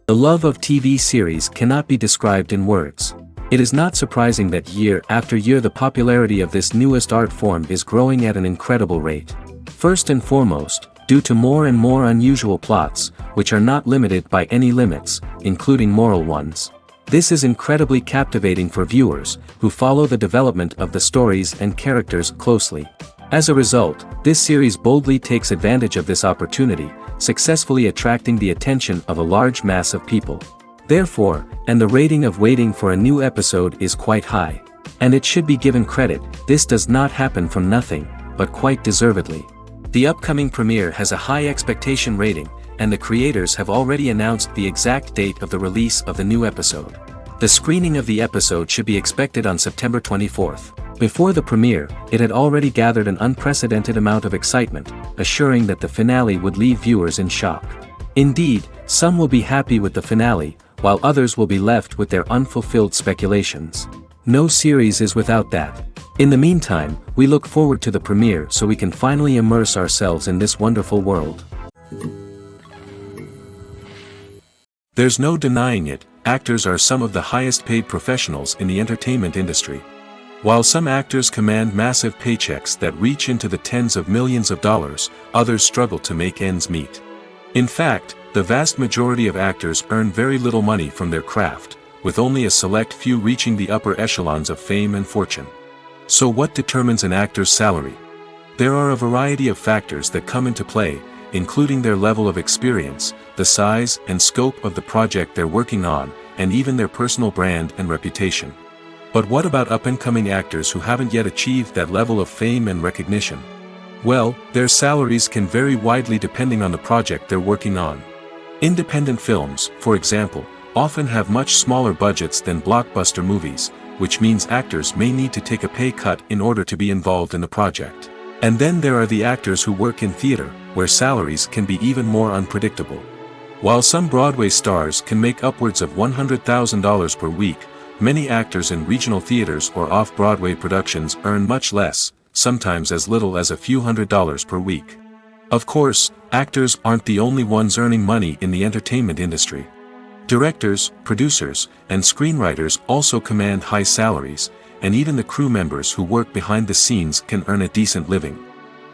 The love of TV series cannot be described in words. It is not surprising that year after year the popularity of this newest art form is growing at an incredible rate. First and foremost, due to more and more unusual plots, which are not limited by any limits, including moral ones. This is incredibly captivating for viewers, who follow the development of the stories and characters closely. As a result, this series boldly takes advantage of this opportunity, successfully attracting the attention of a large mass of people. Therefore, and the rating of waiting for a new episode is quite high. And it should be given credit, this does not happen from nothing, but quite deservedly. The upcoming premiere has a high expectation rating, and the creators have already announced the exact date of the release of the new episode. The screening of the episode should be expected on September 24th. Before the premiere, it had already gathered an unprecedented amount of excitement, assuring that the finale would leave viewers in shock. Indeed, some will be happy with the finale, while others will be left with their unfulfilled speculations. No series is without that. In the meantime, we look forward to the premiere so we can finally immerse ourselves in this wonderful world. There's no denying it, actors are some of the highest paid professionals in the entertainment industry. While some actors command massive paychecks that reach into the tens of millions of dollars, others struggle to make ends meet. In fact, the vast majority of actors earn very little money from their craft, with only a select few reaching the upper echelons of fame and fortune. So what determines an actor's salary? There are a variety of factors that come into play, including their level of experience, the size and scope of the project they're working on, and even their personal brand and reputation. But what about up-and-coming actors who haven't yet achieved that level of fame and recognition? Well, their salaries can vary widely depending on the project they're working on. Independent films, for example, often have much smaller budgets than blockbuster movies, which means actors may need to take a pay cut in order to be involved in the project. And then there are the actors who work in theater, where salaries can be even more unpredictable. While some Broadway stars can make upwards of $100,000 per week, many actors in regional theaters or off-Broadway productions earn much less, sometimes as little as a few $100s per week. Of course, actors aren't the only ones earning money in the entertainment industry. Directors, producers, and screenwriters also command high salaries, and even the crew members who work behind the scenes can earn a decent living.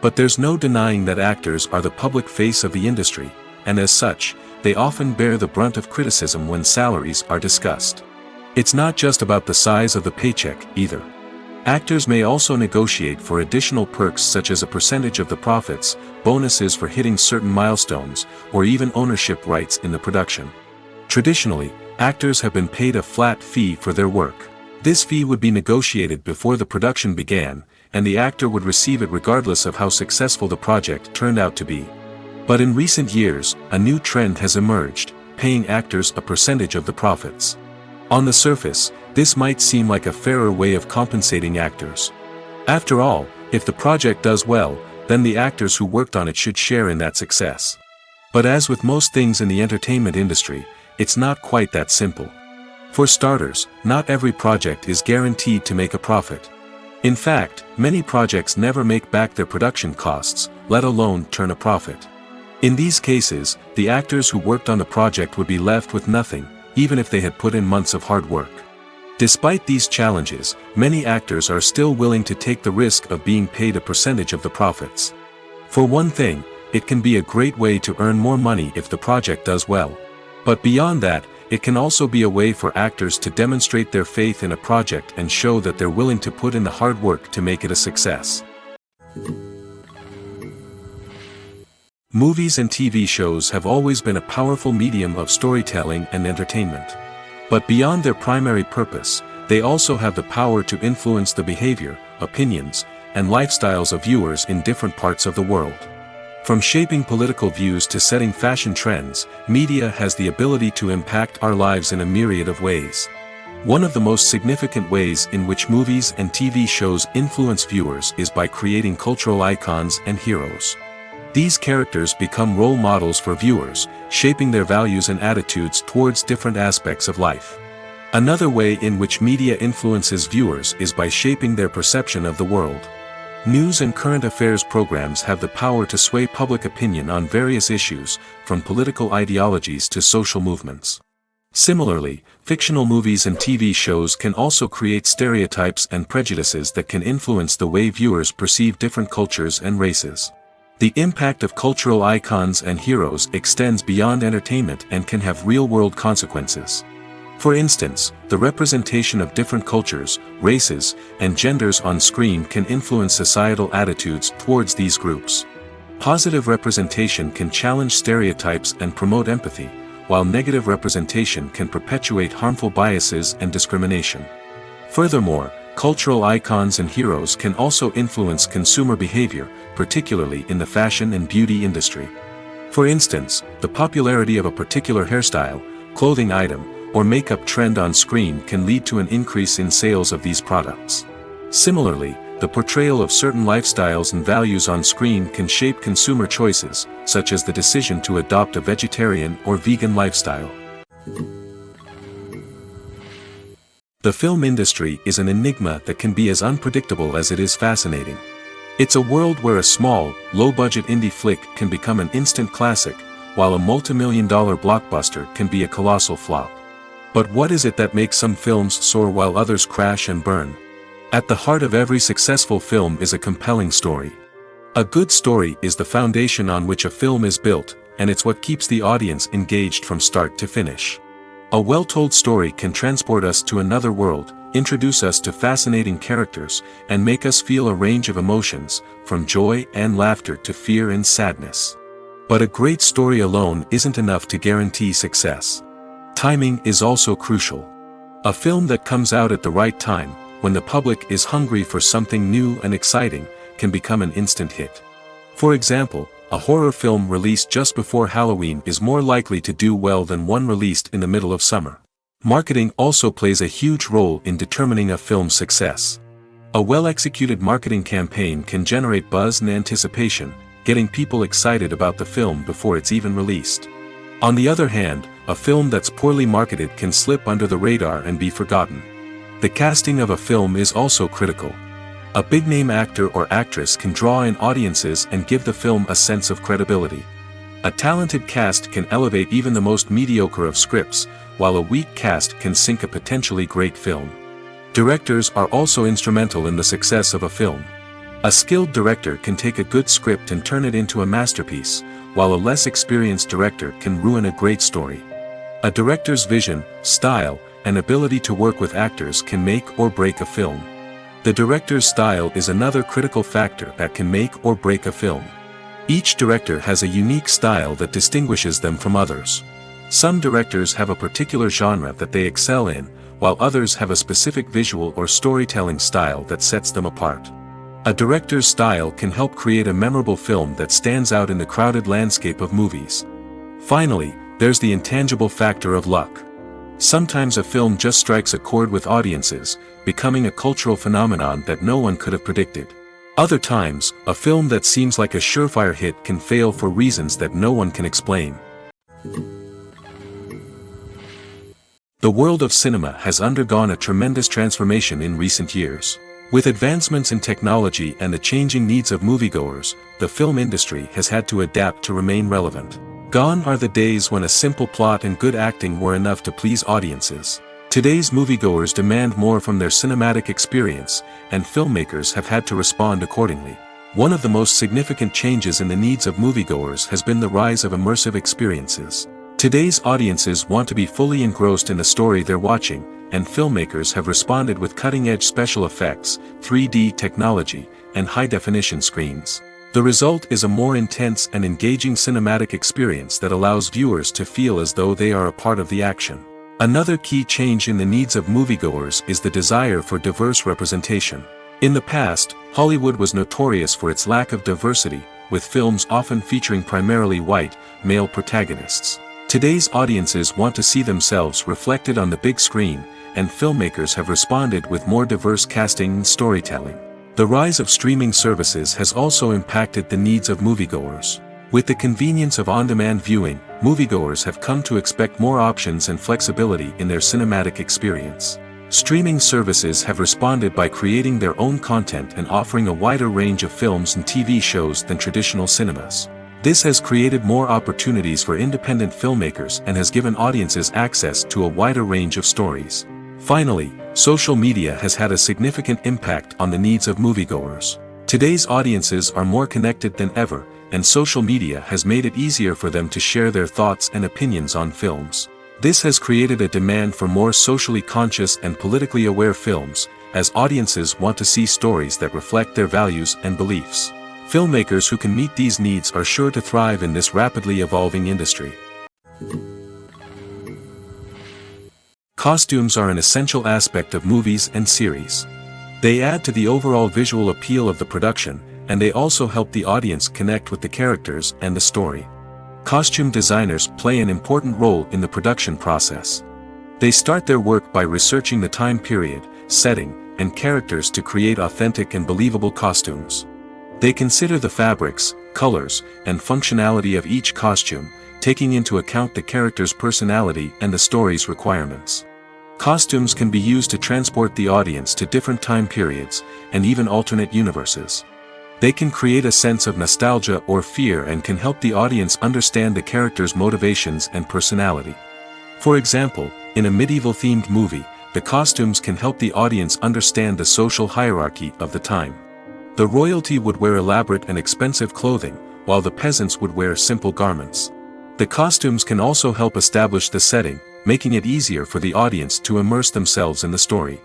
But there's no denying that actors are the public face of the industry, and as such, they often bear the brunt of criticism when salaries are discussed. It's not just about the size of the paycheck, either. Actors may also negotiate for additional perks such as a percentage of the profits, bonuses for hitting certain milestones, or even ownership rights in the production. Traditionally, actors have been paid a flat fee for their work. This fee would be negotiated before the production began, and the actor would receive it regardless of how successful the project turned out to be. But in recent years, a new trend has emerged, paying actors a percentage of the profits. On the surface, this might seem like a fairer way of compensating actors. After all, if the project does well, then the actors who worked on it should share in that success. But as with most things in the entertainment industry, it's not quite that simple. For starters, not every project is guaranteed to make a profit. In fact, many projects never make back their production costs, let alone turn a profit. In these cases, the actors who worked on the project would be left with nothing, even if they had put in months of hard work. Despite these challenges, many actors are still willing to take the risk of being paid a percentage of the profits. For one thing, it can be a great way to earn more money if the project does well. But beyond that, it can also be a way for actors to demonstrate their faith in a project and show that they're willing to put in the hard work to make it a success. Movies and TV shows have always been a powerful medium of storytelling and entertainment. But beyond their primary purpose, they also have the power to influence the behavior, opinions, and lifestyles of viewers in different parts of the world. From shaping political views to setting fashion trends, media has the ability to impact our lives in a myriad of ways. One of the most significant ways in which movies and TV shows influence viewers is by creating cultural icons and heroes. These characters become role models for viewers, shaping their values and attitudes towards different aspects of life. Another way in which media influences viewers is by shaping their perception of the world. News and current affairs programs have the power to sway public opinion on various issues, from political ideologies to social movements. Similarly, fictional movies and TV shows can also create stereotypes and prejudices that can influence the way viewers perceive different cultures and races. The impact of cultural icons and heroes extends beyond entertainment and can have real-world consequences. For instance, the representation of different cultures, races, and genders on screen can influence societal attitudes towards these groups. Positive representation can challenge stereotypes and promote empathy, while negative representation can perpetuate harmful biases and discrimination. Furthermore, cultural icons and heroes can also influence consumer behavior, particularly in the fashion and beauty industry. For instance, the popularity of a particular hairstyle, clothing item, or makeup trend on screen can lead to an increase in sales of these products. Similarly, the portrayal of certain lifestyles and values on screen can shape consumer choices, such as the decision to adopt a vegetarian or vegan lifestyle. The film industry is an enigma that can be as unpredictable as it is fascinating. It's a world where a small, low-budget indie flick can become an instant classic, while a multi-million-dollar blockbuster can be a colossal flop. But what is it that makes some films soar while others crash and burn? At the heart of every successful film is a compelling story. A good story is the foundation on which a film is built, and it's what keeps the audience engaged from start to finish. A well-told story can transport us to another world, introduce us to fascinating characters, and make us feel a range of emotions, from joy and laughter to fear and sadness. But a great story alone isn't enough to guarantee success. Timing is also crucial. A film that comes out at the right time, when the public is hungry for something new and exciting, can become an instant hit. For example, a horror film released just before Halloween is more likely to do well than one released in the middle of summer. Marketing also plays a huge role in determining a film's success. A well-executed marketing campaign can generate buzz and anticipation, getting people excited about the film before it's even released. On the other hand, a film that's poorly marketed can slip under the radar and be forgotten. The casting of a film is also critical. A big-name actor or actress can draw in audiences and give the film a sense of credibility. A talented cast can elevate even the most mediocre of scripts, while a weak cast can sink a potentially great film. Directors are also instrumental in the success of a film. A skilled director can take a good script and turn it into a masterpiece, while a less experienced director can ruin a great story. A director's vision, style, and ability to work with actors can make or break a film. The director's style is another critical factor that can make or break a film. Each director has a unique style that distinguishes them from others. Some directors have a particular genre that they excel in, while others have a specific visual or storytelling style that sets them apart. A director's style can help create a memorable film that stands out in the crowded landscape of movies. Finally, there's the intangible factor of luck. Sometimes a film just strikes a chord with audiences, becoming a cultural phenomenon that no one could have predicted. Other times, a film that seems like a surefire hit can fail for reasons that no one can explain. The world of cinema has undergone a tremendous transformation in recent years. With advancements in technology and the changing needs of moviegoers, the film industry has had to adapt to remain relevant. Gone are the days when a simple plot and good acting were enough to please audiences. Today's moviegoers demand more from their cinematic experience, and filmmakers have had to respond accordingly. One of the most significant changes in the needs of moviegoers has been the rise of immersive experiences. Today's audiences want to be fully engrossed in the story they're watching, and filmmakers have responded with cutting-edge special effects, 3D technology, and high-definition screens. The result is a more intense and engaging cinematic experience that allows viewers to feel as though they are a part of the action. Another key change in the needs of moviegoers is the desire for diverse representation. In the past, Hollywood was notorious for its lack of diversity, with films often featuring primarily white, male protagonists. Today's audiences want to see themselves reflected on the big screen, and filmmakers have responded with more diverse casting and storytelling. The rise of streaming services has also impacted the needs of moviegoers. With the convenience of on-demand viewing, moviegoers have come to expect more options and flexibility in their cinematic experience. Streaming services have responded by creating their own content and offering a wider range of films and TV shows than traditional cinemas. This has created more opportunities for independent filmmakers and has given audiences access to a wider range of stories. Finally, social media has had a significant impact on the needs of moviegoers. Today's audiences are more connected than ever, and social media has made it easier for them to share their thoughts and opinions on films. This has created a demand for more socially conscious and politically aware films, as audiences want to see stories that reflect their values and beliefs. Filmmakers who can meet these needs are sure to thrive in this rapidly evolving industry. Costumes are an essential aspect of movies and series. They add to the overall visual appeal of the production, and they also help the audience connect with the characters and the story. Costume designers play an important role in the production process. They start their work by researching the time period, setting, and characters to create authentic and believable costumes. They consider the fabrics, colors, and functionality of each costume, taking into account the character's personality and the story's requirements. Costumes can be used to transport the audience to different time periods, and even alternate universes. They can create a sense of nostalgia or fear and can help the audience understand the character's motivations and personality. For example, in a medieval-themed movie, the costumes can help the audience understand the social hierarchy of the time. The royalty would wear elaborate and expensive clothing, while the peasants would wear simple garments. The costumes can also help establish the setting, making it easier for the audience to immerse themselves in the story.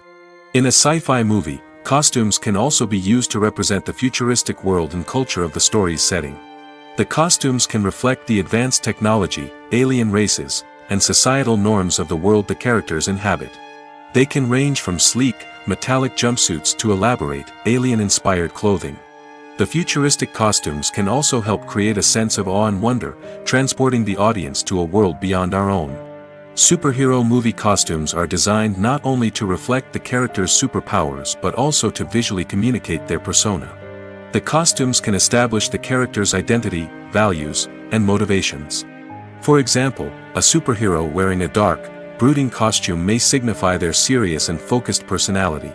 In a sci-fi movie, costumes can also be used to represent the futuristic world and culture of the story's setting. The costumes can reflect the advanced technology, alien races, and societal norms of the world the characters inhabit. They can range from sleek, metallic jumpsuits to elaborate, alien-inspired clothing. The futuristic costumes can also help create a sense of awe and wonder, transporting the audience to a world beyond our own. Superhero movie costumes are designed not only to reflect the character's superpowers but also to visually communicate their persona. The costumes can establish the character's identity, values, and motivations. For example, a superhero wearing a dark, brooding costume may signify their serious and focused personality.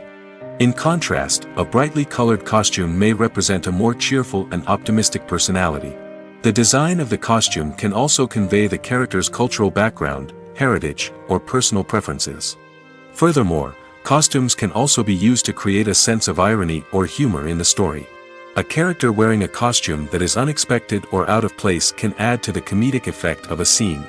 In contrast, a brightly colored costume may represent a more cheerful and optimistic personality. The design of the costume can also convey the character's cultural background, heritage, or personal preferences. Furthermore, costumes can also be used to create a sense of irony or humor in the story. A character wearing a costume that is unexpected or out of place can add to the comedic effect of a scene.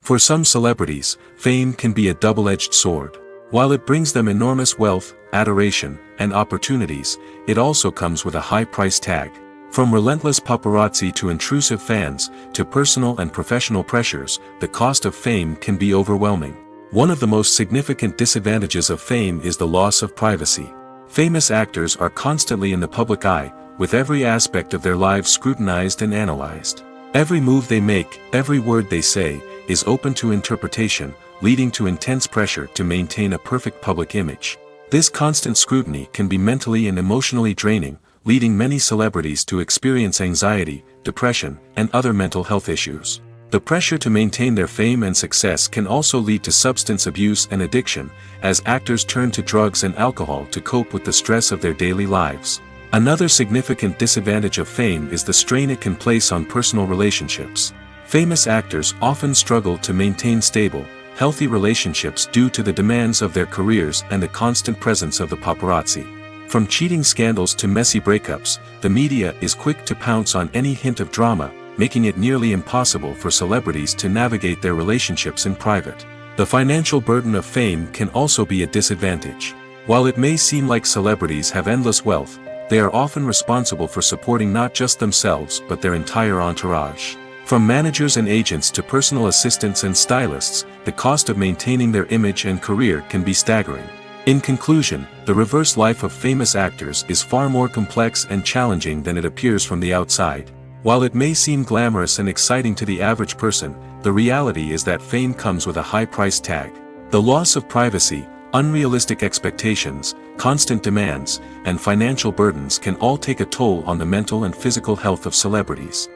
For some celebrities, fame can be a double-edged sword. While it brings them enormous wealth, adoration, and opportunities, it also comes with a high price tag. From relentless paparazzi to intrusive fans, to personal and professional pressures, the cost of fame can be overwhelming. One of the most significant disadvantages of fame is the loss of privacy. Famous actors are constantly in the public eye, with every aspect of their lives scrutinized and analyzed. Every move they make, every word they say, is open to interpretation, leading to intense pressure to maintain a perfect public image. This constant scrutiny can be mentally and emotionally draining, leading many celebrities to experience anxiety, depression, and other mental health issues. The pressure to maintain their fame and success can also lead to substance abuse and addiction, as actors turn to drugs and alcohol to cope with the stress of their daily lives. Another significant disadvantage of fame is the strain it can place on personal relationships. Famous actors often struggle to maintain stable, healthy relationships due to the demands of their careers and the constant presence of the paparazzi. From cheating scandals to messy breakups, the media is quick to pounce on any hint of drama, making it nearly impossible for celebrities to navigate their relationships in private. The financial burden of fame can also be a disadvantage. While it may seem like celebrities have endless wealth, they are often responsible for supporting not just themselves but their entire entourage. From managers and agents to personal assistants and stylists, the cost of maintaining their image and career can be staggering. In conclusion, the reverse life of famous actors is far more complex and challenging than it appears from the outside. While it may seem glamorous and exciting to the average person, the reality is that fame comes with a high price tag. The loss of privacy, unrealistic expectations, constant demands, and financial burdens can all take a toll on the mental and physical health of celebrities.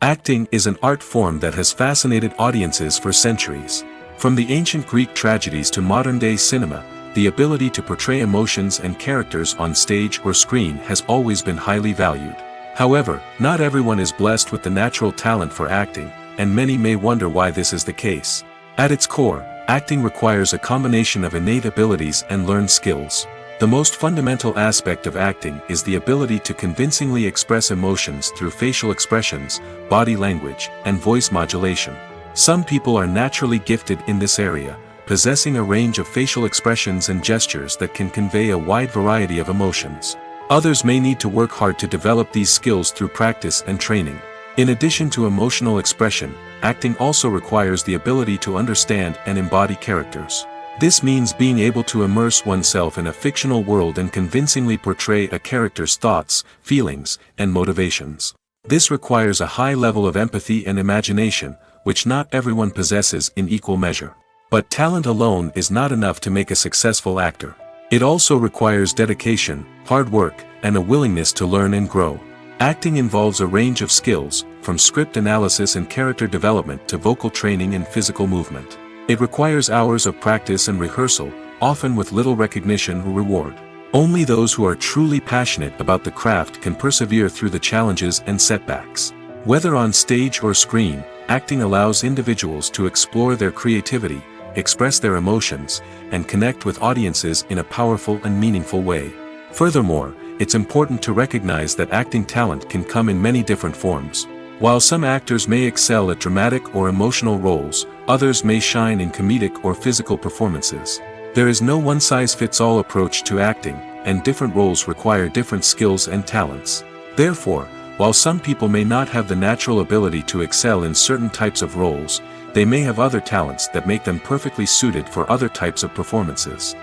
Acting is an art form that has fascinated audiences for centuries. From the ancient Greek tragedies to modern-day cinema, the ability to portray emotions and characters on stage or screen has always been highly valued. However, not everyone is blessed with the natural talent for acting, and many may wonder why this is the case. At its core, acting requires a combination of innate abilities and learned skills. The most fundamental aspect of acting is the ability to convincingly express emotions through facial expressions, body language, and voice modulation. Some people are naturally gifted in this area, possessing a range of facial expressions and gestures that can convey a wide variety of emotions. Others may need to work hard to develop these skills through practice and training. In addition to emotional expression, acting also requires the ability to understand and embody characters. This means being able to immerse oneself in a fictional world and convincingly portray a character's thoughts, feelings, and motivations. This requires a high level of empathy and imagination, which not everyone possesses in equal measure. But talent alone is not enough to make a successful actor. It also requires dedication, hard work, and a willingness to learn and grow. Acting involves a range of skills, from script analysis and character development to vocal training and physical movement. It requires hours of practice and rehearsal, often with little recognition or reward. Only those who are truly passionate about the craft can persevere through the challenges and setbacks. Whether on stage or screen, acting allows individuals to explore their creativity, express their emotions, and connect with audiences in a powerful and meaningful way. Furthermore, it's important to recognize that acting talent can come in many different forms. While some actors may excel at dramatic or emotional roles, others may shine in comedic or physical performances. There is no one-size-fits-all approach to acting, and different roles require different skills and talents. Therefore, while some people may not have the natural ability to excel in certain types of roles, they may have other talents that make them perfectly suited for other types of performances.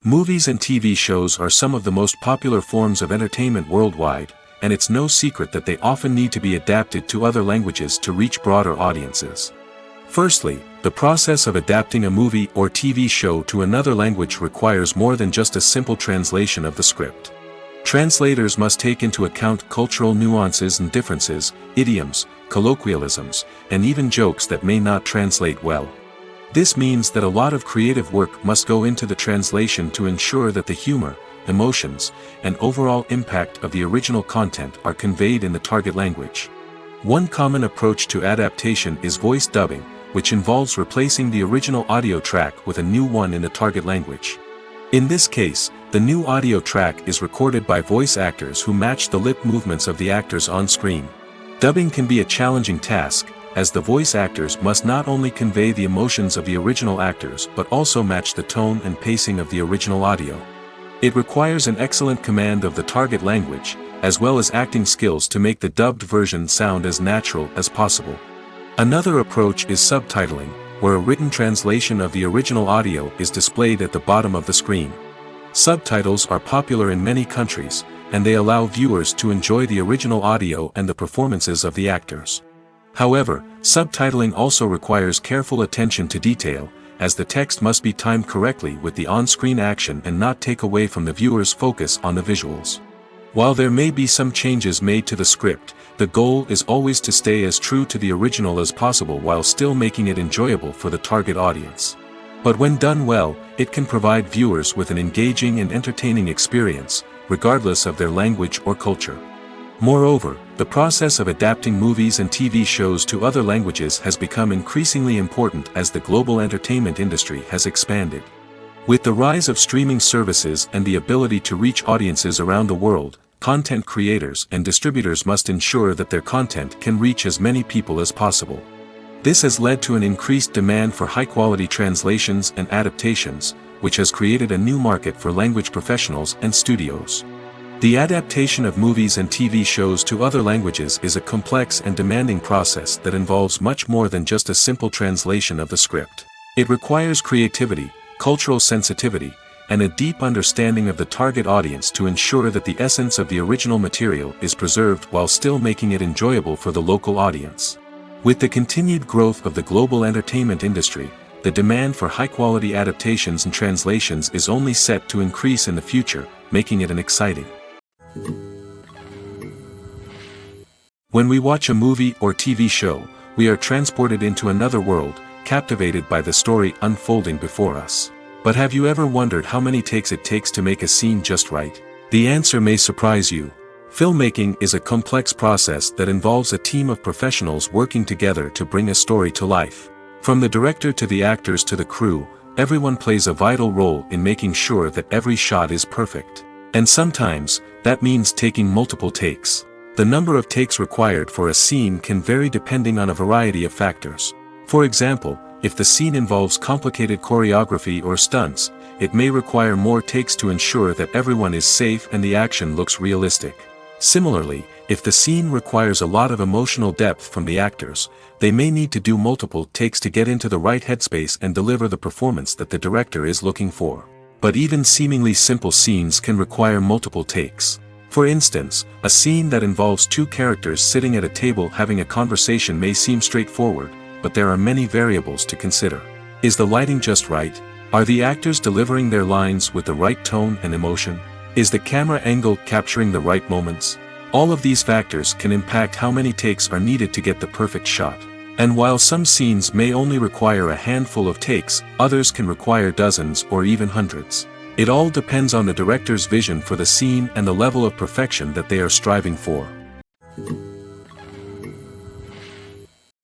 Movies and TV shows are some of the most popular forms of entertainment worldwide, and it's no secret that they often need to be adapted to other languages to reach broader audiences. Firstly, the process of adapting a movie or TV show to another language requires more than just a simple translation of the script. Translators must take into account cultural nuances and differences, idioms, colloquialisms, and even jokes that may not translate well. This means that a lot of creative work must go into the translation to ensure that the humor, emotions, and overall impact of the original content are conveyed in the target language. One common approach to adaptation is voice dubbing, which involves replacing the original audio track with a new one in the target language. In this case, the new audio track is recorded by voice actors who match the lip movements of the actors on screen. Dubbing can be a challenging task, as the voice actors must not only convey the emotions of the original actors but also match the tone and pacing of the original audio. It requires an excellent command of the target language, as well as acting skills to make the dubbed version sound as natural as possible. Another approach is subtitling, where a written translation of the original audio is displayed at the bottom of the screen. Subtitles are popular in many countries, and they allow viewers to enjoy the original audio and the performances of the actors. However, subtitling also requires careful attention to detail, as the text must be timed correctly with the on-screen action and not take away from the viewer's focus on the visuals. While there may be some changes made to the script, the goal is always to stay as true to the original as possible while still making it enjoyable for the target audience. But when done well, it can provide viewers with an engaging and entertaining experience, regardless of their language or culture. Moreover, the process of adapting movies and TV shows to other languages has become increasingly important as the global entertainment industry has expanded. With the rise of streaming services and the ability to reach audiences around the world, content creators and distributors must ensure that their content can reach as many people as possible. This has led to an increased demand for high-quality translations and adaptations, which has created a new market for language professionals and studios. The adaptation of movies and TV shows to other languages is a complex and demanding process that involves much more than just a simple translation of the script. It requires creativity, cultural sensitivity, and a deep understanding of the target audience to ensure that the essence of the original material is preserved while still making it enjoyable for the local audience. With the continued growth of the global entertainment industry, the demand for high-quality adaptations and translations is only set to increase in the future, making it an exciting When we watch a movie or TV show, we are transported into another world, captivated by the story unfolding before us. But have you ever wondered how many takes it takes to make a scene just right? The answer may surprise you. Filmmaking is a complex process that involves a team of professionals working together to bring a story to life. From the director to the actors to the crew, everyone plays a vital role in making sure that every shot is perfect. And sometimes, that means taking multiple takes. The number of takes required for a scene can vary depending on a variety of factors. For example, if the scene involves complicated choreography or stunts, it may require more takes to ensure that everyone is safe and the action looks realistic. Similarly, if the scene requires a lot of emotional depth from the actors, they may need to do multiple takes to get into the right headspace and deliver the performance that the director is looking for. But even seemingly simple scenes can require multiple takes. For instance, a scene that involves two characters sitting at a table having a conversation may seem straightforward, but there are many variables to consider. Is the lighting just right? Are the actors delivering their lines with the right tone and emotion? Is the camera angle capturing the right moments? All of these factors can impact how many takes are needed to get the perfect shot. And while some scenes may only require a handful of takes, others can require dozens or even hundreds. It all depends on the director's vision for the scene and the level of perfection that they are striving for.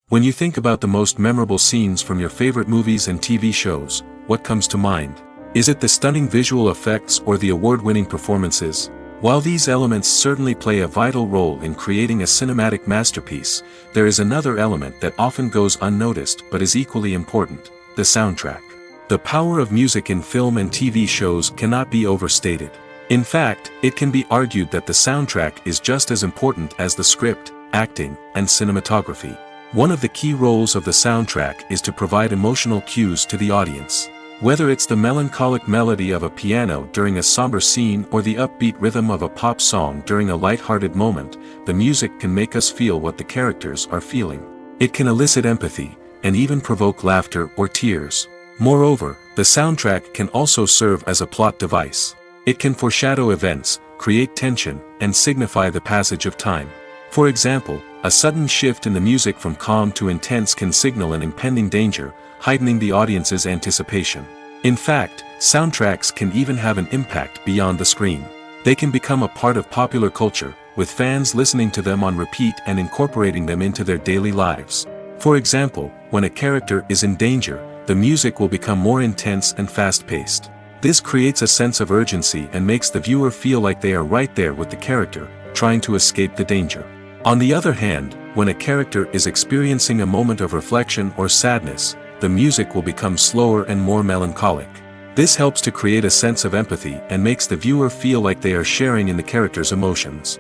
When you think about the most memorable scenes from your favorite movies and TV shows, what comes to mind? Is it the stunning visual effects or the award-winning performances? While these elements certainly play a vital role in creating a cinematic masterpiece, there is another element that often goes unnoticed but is equally important: the soundtrack. The power of music in film and TV shows cannot be overstated. In fact, it can be argued that the soundtrack is just as important as the script, acting, and cinematography. One of the key roles of the soundtrack is to provide emotional cues to the audience. Whether it's the melancholic melody of a piano during a somber scene or the upbeat rhythm of a pop song during a light-hearted moment, the music can make us feel what the characters are feeling. It can elicit empathy, and even provoke laughter or tears. Moreover, the soundtrack can also serve as a plot device. It can foreshadow events, create tension, and signify the passage of time. For example, a sudden shift in the music from calm to intense can signal an impending danger, heightening the audience's anticipation. In fact, soundtracks can even have an impact beyond the screen. They can become a part of popular culture, with fans listening to them on repeat and incorporating them into their daily lives. For example, when a character is in danger, the music will become more intense and fast-paced. This creates a sense of urgency and makes the viewer feel like they are right there with the character, trying to escape the danger. On the other hand, when a character is experiencing a moment of reflection or sadness, the music will become slower and more melancholic. This helps to create a sense of empathy and makes the viewer feel like they are sharing in the character's emotions.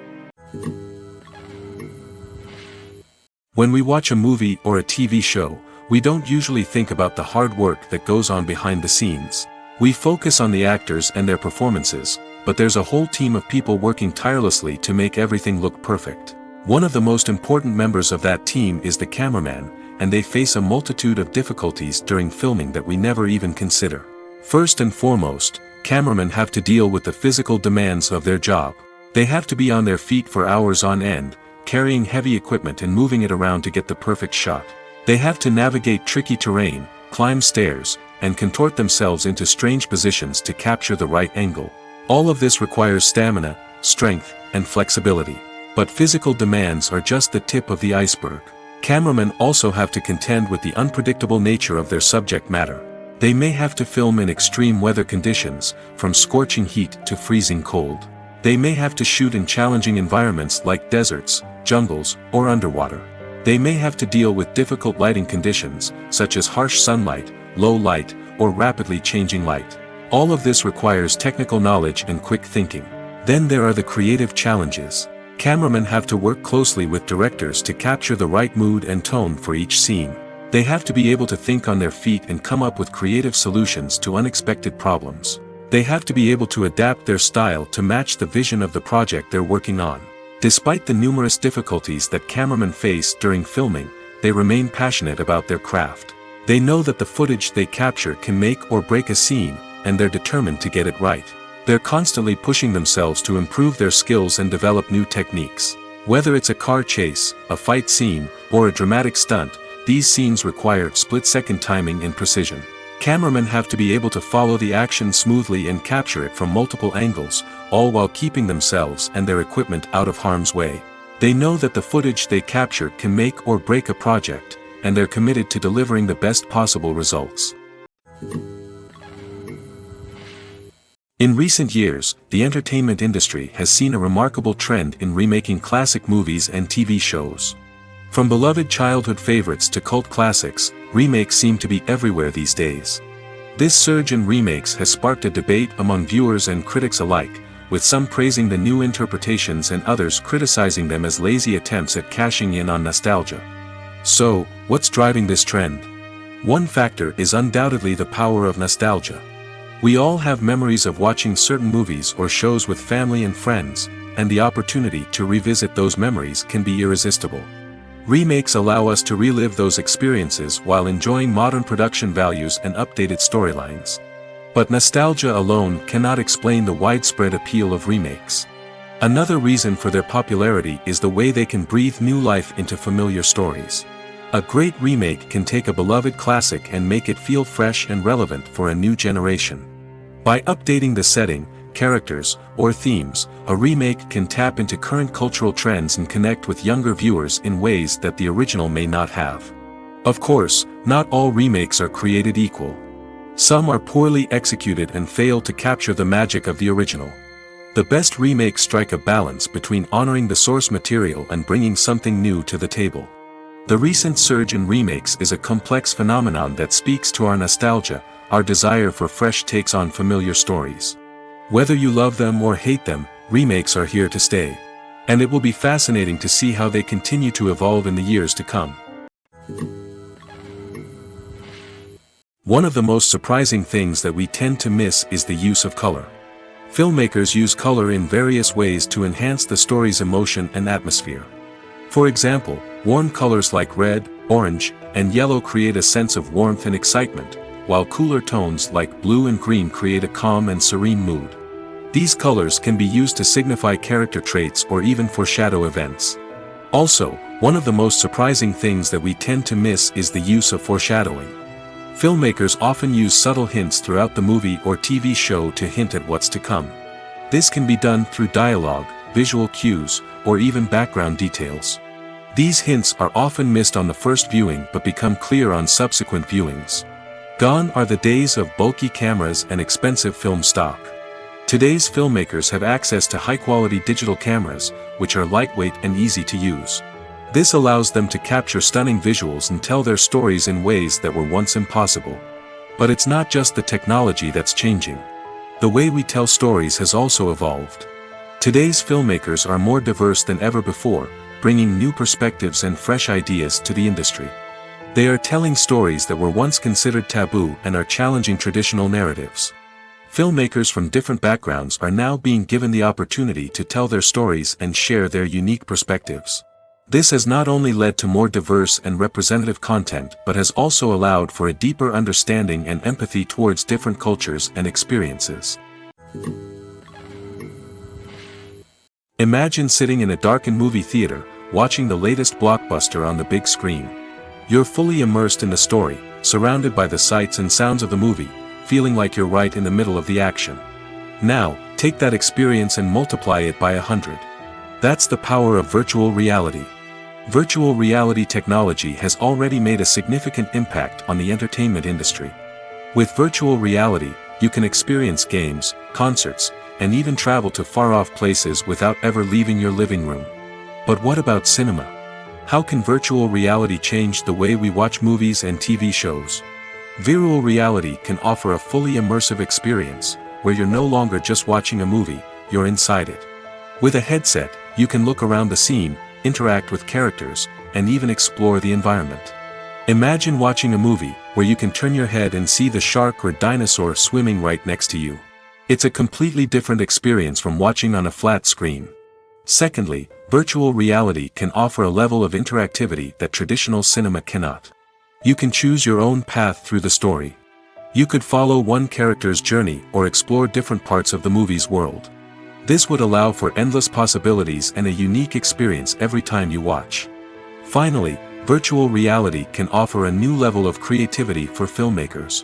When we watch a movie or a TV show, we don't usually think about the hard work that goes on behind the scenes. We focus on the actors and their performances, but there's a whole team of people working tirelessly to make everything look perfect. One of the most important members of that team is the cameraman, and they face a multitude of difficulties during filming that we never even consider. First and foremost, cameramen have to deal with the physical demands of their job. They have to be on their feet for hours on end, carrying heavy equipment and moving it around to get the perfect shot. They have to navigate tricky terrain, climb stairs, and contort themselves into strange positions to capture the right angle. All of this requires stamina, strength, and flexibility. But physical demands are just the tip of the iceberg. Cameramen also have to contend with the unpredictable nature of their subject matter. They may have to film in extreme weather conditions, from scorching heat to freezing cold. They may have to shoot in challenging environments like deserts, jungles, or underwater. They may have to deal with difficult lighting conditions, such as harsh sunlight, low light, or rapidly changing light. All of this requires technical knowledge and quick thinking. Then there are the creative challenges. Cameramen have to work closely with directors to capture the right mood and tone for each scene. They have to be able to think on their feet and come up with creative solutions to unexpected problems. They have to be able to adapt their style to match the vision of the project they're working on. Despite the numerous difficulties that cameramen face during filming, they remain passionate about their craft. They know that the footage they capture can make or break a scene, and they're determined to get it right. They're constantly pushing themselves to improve their skills and develop new techniques. Whether it's a car chase, a fight scene, or a dramatic stunt, these scenes require split-second timing and precision. Cameramen have to be able to follow the action smoothly and capture it from multiple angles, all while keeping themselves and their equipment out of harm's way. They know that the footage they capture can make or break a project, and they're committed to delivering the best possible results. In recent years, the entertainment industry has seen a remarkable trend in remaking classic movies and TV shows. From beloved childhood favorites to cult classics, remakes seem to be everywhere these days. This surge in remakes has sparked a debate among viewers and critics alike, with some praising the new interpretations and others criticizing them as lazy attempts at cashing in on nostalgia. So, what's driving this trend? One factor is undoubtedly the power of nostalgia. We all have memories of watching certain movies or shows with family and friends, and the opportunity to revisit those memories can be irresistible. Remakes allow us to relive those experiences while enjoying modern production values and updated storylines. But nostalgia alone cannot explain the widespread appeal of remakes. Another reason for their popularity is the way they can breathe new life into familiar stories. A great remake can take a beloved classic and make it feel fresh and relevant for a new generation. By updating the setting, characters, or themes, a remake can tap into current cultural trends and connect with younger viewers in ways that the original may not have. Of course, not all remakes are created equal. Some are poorly executed and fail to capture the magic of the original. The best remakes strike a balance between honoring the source material and bringing something new to the table. The recent surge in remakes is a complex phenomenon that speaks to our nostalgia, our desire for fresh takes on familiar stories. Whether you love them or hate them, remakes are here to stay. And it will be fascinating to see how they continue to evolve in the years to come. One of the most surprising things that we tend to miss is the use of color. Filmmakers use color in various ways to enhance the story's emotion and atmosphere. For example, warm colors like red, orange, and yellow create a sense of warmth and excitement, while cooler tones like blue and green create a calm and serene mood. These colors can be used to signify character traits or even foreshadow events. Also, one of the most surprising things that we tend to miss is the use of foreshadowing. Filmmakers often use subtle hints throughout the movie or TV show to hint at what's to come. This can be done through dialogue, visual cues, or even background details. These hints are often missed on the first viewing but become clear on subsequent viewings. Gone are the days of bulky cameras and expensive film stock. Today's filmmakers have access to high-quality digital cameras, which are lightweight and easy to use. This allows them to capture stunning visuals and tell their stories in ways that were once impossible. But it's not just the technology that's changing. The way we tell stories has also evolved. Today's filmmakers are more diverse than ever before, bringing new perspectives and fresh ideas to the industry. They are telling stories that were once considered taboo and are challenging traditional narratives. Filmmakers from different backgrounds are now being given the opportunity to tell their stories and share their unique perspectives. This has not only led to more diverse and representative content but has also allowed for a deeper understanding and empathy towards different cultures and experiences. Imagine sitting in a darkened movie theater, watching the latest blockbuster on the big screen. You're fully immersed in the story, surrounded by the sights and sounds of the movie, feeling like you're right in the middle of the action. Now, take that experience and multiply it by 100. That's the power of virtual reality. Virtual reality technology has already made a significant impact on the entertainment industry. With virtual reality, you can experience games, concerts, and even travel to far-off places without ever leaving your living room. But what about cinema? How can virtual reality change the way we watch movies and TV shows? Virtual reality can offer a fully immersive experience, where you're no longer just watching a movie, you're inside it. With a headset, you can look around the scene, interact with characters, and even explore the environment. Imagine watching a movie, where you can turn your head and see the shark or dinosaur swimming right next to you. It's a completely different experience from watching on a flat screen. Secondly, virtual reality can offer a level of interactivity that traditional cinema cannot. You can choose your own path through the story. You could follow one character's journey or explore different parts of the movie's world. This would allow for endless possibilities and a unique experience every time you watch. Finally, virtual reality can offer a new level of creativity for filmmakers.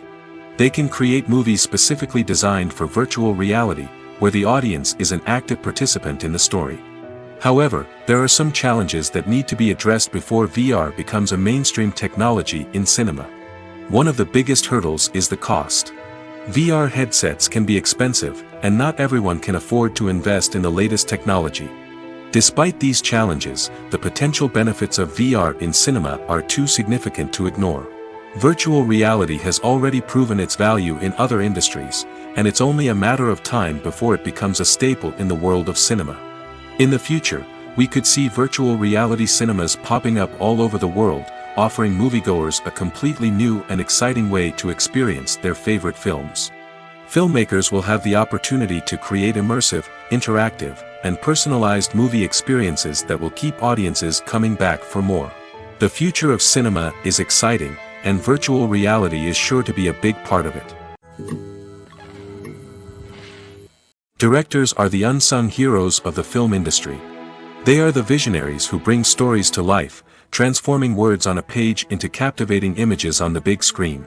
They can create movies specifically designed for virtual reality, where the audience is an active participant in the story. However, there are some challenges that need to be addressed before VR becomes a mainstream technology in cinema. One of the biggest hurdles is the cost. VR headsets can be expensive, and not everyone can afford to invest in the latest technology. Despite these challenges, the potential benefits of VR in cinema are too significant to ignore. Virtual reality has already proven its value in other industries, and it's only a matter of time before it becomes a staple in the world of cinema. In the future, we could see virtual reality cinemas popping up all over the world, offering moviegoers a completely new and exciting way to experience their favorite films. Filmmakers will have the opportunity to create immersive, interactive, and personalized movie experiences that will keep audiences coming back for more. The future of cinema is exciting, and virtual reality is sure to be a big part of it. Directors are the unsung heroes of the film industry. They are the visionaries who bring stories to life, transforming words on a page into captivating images on the big screen.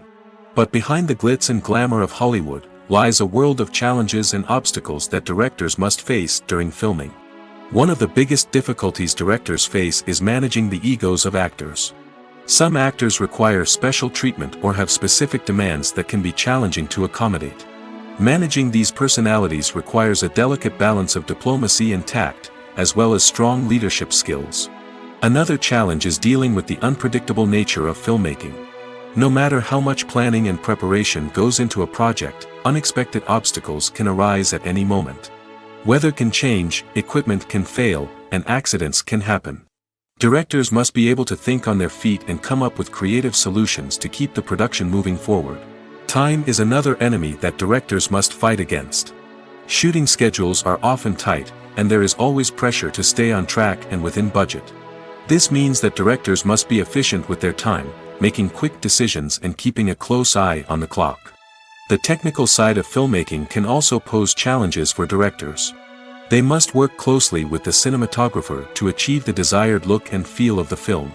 But behind the glitz and glamour of Hollywood lies a world of challenges and obstacles that directors must face during filming. One of the biggest difficulties directors face is managing the egos of actors. Some actors require special treatment or have specific demands that can be challenging to accommodate. Managing these personalities requires a delicate balance of diplomacy and tact, as well as strong leadership skills. Another challenge is dealing with the unpredictable nature of filmmaking. No matter how much planning and preparation goes into a project, unexpected obstacles can arise at any moment. Weather can change, equipment can fail, and accidents can happen. Directors must be able to think on their feet and come up with creative solutions to keep the production moving forward. Time is another enemy that directors must fight against. Shooting schedules are often tight, and there is always pressure to stay on track and within budget. This means that directors must be efficient with their time, making quick decisions and keeping a close eye on the clock. The technical side of filmmaking can also pose challenges for directors. They must work closely with the cinematographer to achieve the desired look and feel of the film.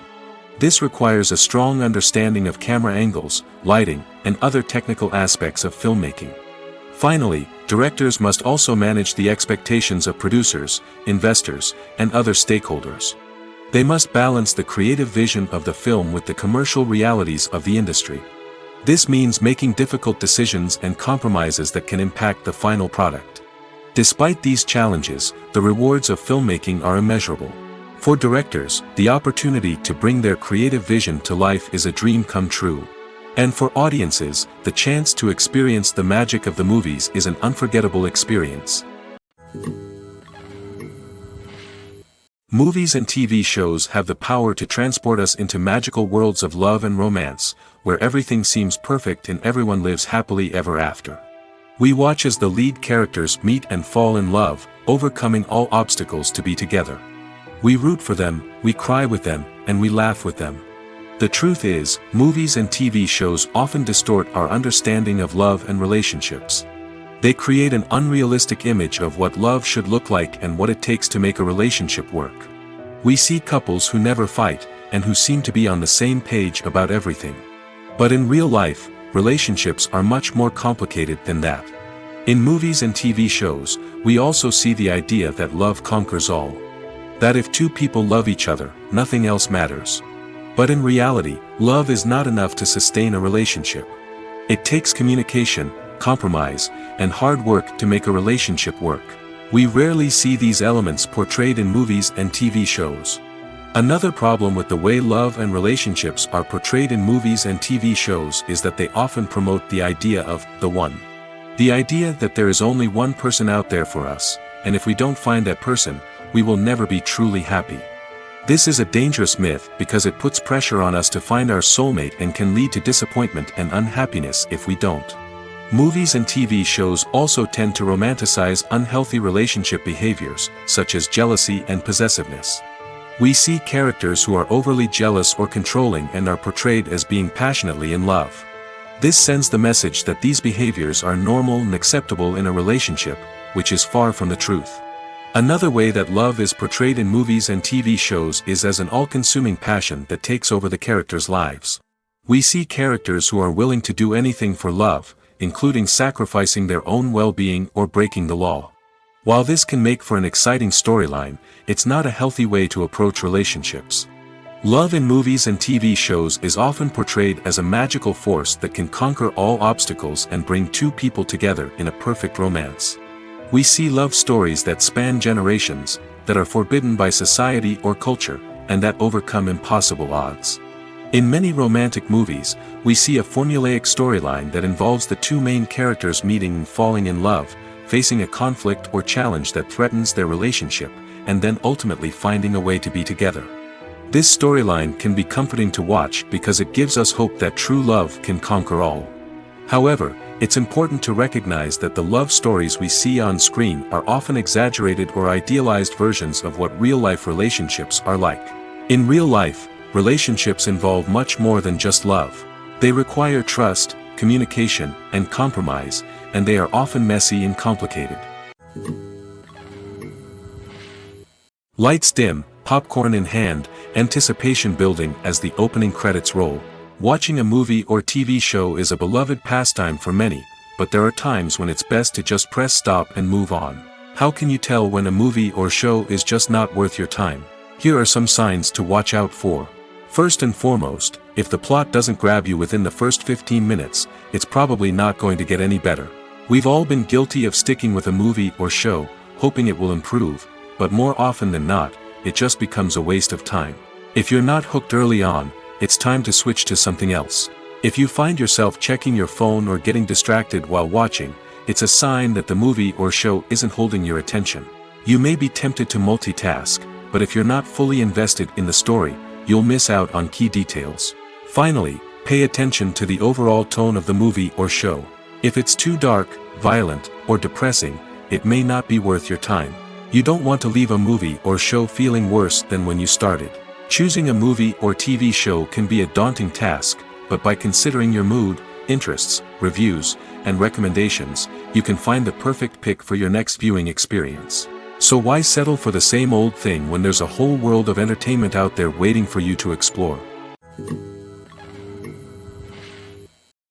This requires a strong understanding of camera angles, lighting, and other technical aspects of filmmaking. Finally, directors must also manage the expectations of producers, investors, and other stakeholders. They must balance the creative vision of the film with the commercial realities of the industry. This means making difficult decisions and compromises that can impact the final product. Despite these challenges, the rewards of filmmaking are immeasurable. For directors, the opportunity to bring their creative vision to life is a dream come true. And for audiences, the chance to experience the magic of the movies is an unforgettable experience. Movies and TV shows have the power to transport us into magical worlds of love and romance, where everything seems perfect and everyone lives happily ever after. We watch as the lead characters meet and fall in love, overcoming all obstacles to be together. We root for them, we cry with them, and we laugh with them. The truth is, movies and TV shows often distort our understanding of love and relationships. They create an unrealistic image of what love should look like and what it takes to make a relationship work. We see couples who never fight, and who seem to be on the same page about everything. But in real life, relationships are much more complicated than that. In movies and TV shows, we also see the idea that love conquers all. That if two people love each other, nothing else matters. But in reality, love is not enough to sustain a relationship. It takes communication, compromise, and hard work to make a relationship work. We rarely see these elements portrayed in movies and TV shows. Another problem with the way love and relationships are portrayed in movies and TV shows is that they often promote the idea of the one. The idea that there is only one person out there for us, and if we don't find that person, we will never be truly happy. This is a dangerous myth because it puts pressure on us to find our soulmate and can lead to disappointment and unhappiness if we don't. Movies and TV shows also tend to romanticize unhealthy relationship behaviors, such as jealousy and possessiveness. We see characters who are overly jealous or controlling and are portrayed as being passionately in love. This sends the message that these behaviors are normal and acceptable in a relationship, which is far from the truth. Another way that love is portrayed in movies and TV shows is as an all-consuming passion that takes over the characters' lives. We see characters who are willing to do anything for love, including sacrificing their own well-being or breaking the law. While this can make for an exciting storyline, it's not a healthy way to approach relationships. Love in movies and TV shows is often portrayed as a magical force that can conquer all obstacles and bring two people together in a perfect romance. We see love stories that span generations, that are forbidden by society or culture, and that overcome impossible odds. In many romantic movies, we see a formulaic storyline that involves the two main characters meeting and falling in love, facing a conflict or challenge that threatens their relationship, and then ultimately finding a way to be together. This storyline can be comforting to watch because it gives us hope that true love can conquer all. However, it's important to recognize that the love stories we see on screen are often exaggerated or idealized versions of what real-life relationships are like. In real life, relationships involve much more than just love. They require trust, communication, and compromise, and they are often messy and complicated. Lights dim, popcorn in hand, anticipation building as the opening credits roll. Watching a movie or TV show is a beloved pastime for many, but there are times when it's best to just press stop and move on. How can you tell when a movie or show is just not worth your time? Here are some signs to watch out for. First and foremost, if the plot doesn't grab you within the first 15 minutes, it's probably not going to get any better. We've all been guilty of sticking with a movie or show, hoping it will improve, but more often than not, it just becomes a waste of time. If you're not hooked early on, it's time to switch to something else. If you find yourself checking your phone or getting distracted while watching, it's a sign that the movie or show isn't holding your attention. You may be tempted to multitask, but if you're not fully invested in the story, you'll miss out on key details. Finally, pay attention to the overall tone of the movie or show. If it's too dark, violent, or depressing, it may not be worth your time. You don't want to leave a movie or show feeling worse than when you started. Choosing a movie or TV show can be a daunting task, but by considering your mood, interests, reviews, and recommendations, you can find the perfect pick for your next viewing experience. So why settle for the same old thing when there's a whole world of entertainment out there waiting for you to explore?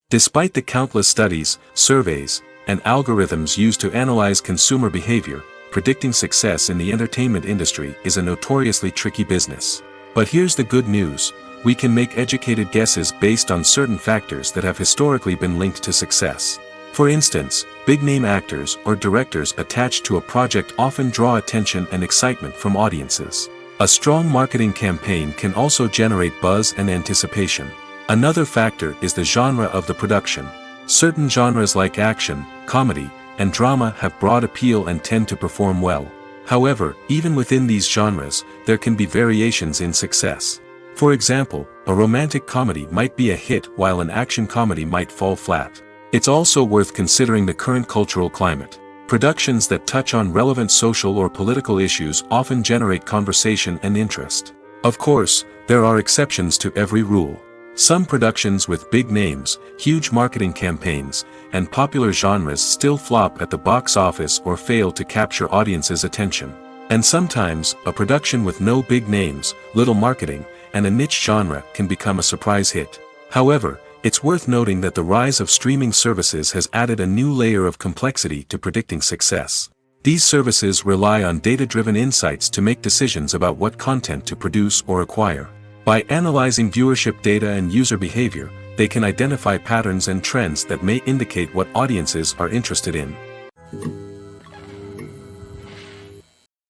Despite the countless studies, surveys, and algorithms used to analyze consumer behavior, predicting success in the entertainment industry is a notoriously tricky business. But here's the good news: we can make educated guesses based on certain factors that have historically been linked to success. For instance, big-name actors or directors attached to a project often draw attention and excitement from audiences. A strong marketing campaign can also generate buzz and anticipation. Another factor is the genre of the production. Certain genres like action, comedy, and drama have broad appeal and tend to perform well. However, even within these genres, there can be variations in success. For example, a romantic comedy might be a hit while an action comedy might fall flat. It's also worth considering the current cultural climate. Productions that touch on relevant social or political issues often generate conversation and interest. Of course, there are exceptions to every rule. Some productions with big names, huge marketing campaigns, and popular genres still flop at the box office or fail to capture audiences' attention. And sometimes, a production with no big names, little marketing, and a niche genre can become a surprise hit. However, it's worth noting that the rise of streaming services has added a new layer of complexity to predicting success. These services rely on data-driven insights to make decisions about what content to produce or acquire. By analyzing viewership data and user behavior, they can identify patterns and trends that may indicate what audiences are interested in.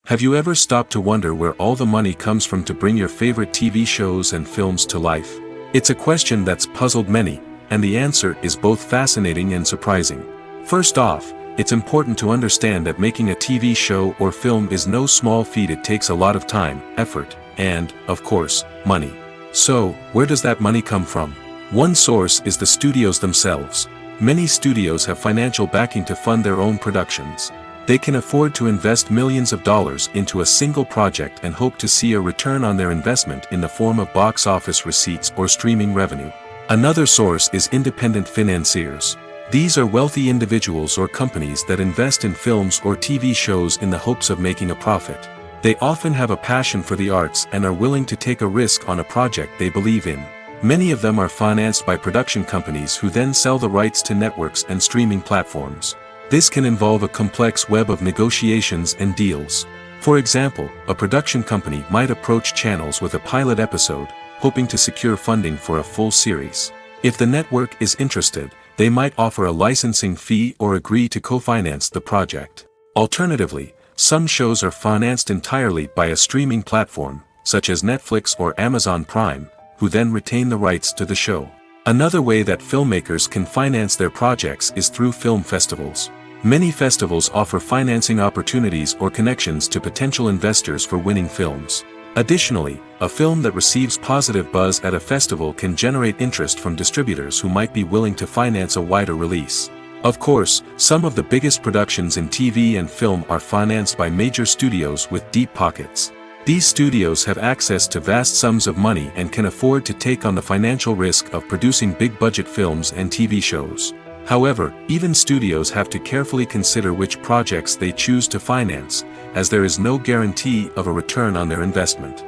Have you ever stopped to wonder where all the money comes from to bring your favorite TV shows and films to life? It's a question that's puzzled many, and the answer is both fascinating and surprising. First off, it's important to understand that making a TV show or film is no small feat. It takes a lot of time, effort, and, of course, money. So, where does that money come from? One source is the studios themselves. Many studios have financial backing to fund their own productions. They can afford to invest millions of dollars into a single project and hope to see a return on their investment in the form of box office receipts or streaming revenue. Another source is independent financiers. These are wealthy individuals or companies that invest in films or TV shows in the hopes of making a profit. They often have a passion for the arts and are willing to take a risk on a project they believe in. Many of them are financed by production companies who then sell the rights to networks and streaming platforms. This can involve a complex web of negotiations and deals. For example, a production company might approach channels with a pilot episode, hoping to secure funding for a full series. If the network is interested, they might offer a licensing fee or agree to co-finance the project. Alternatively, some shows are financed entirely by a streaming platform, such as Netflix or Amazon Prime, who then retain the rights to the show. Another way that filmmakers can finance their projects is through film festivals. Many festivals offer financing opportunities or connections to potential investors for winning films. Additionally, a film that receives positive buzz at a festival can generate interest from distributors who might be willing to finance a wider release. Of course, some of the biggest productions in TV and film are financed by major studios with deep pockets. These studios have access to vast sums of money and can afford to take on the financial risk of producing big-budget films and TV shows. However, even studios have to carefully consider which projects they choose to finance, as there is no guarantee of a return on their investment.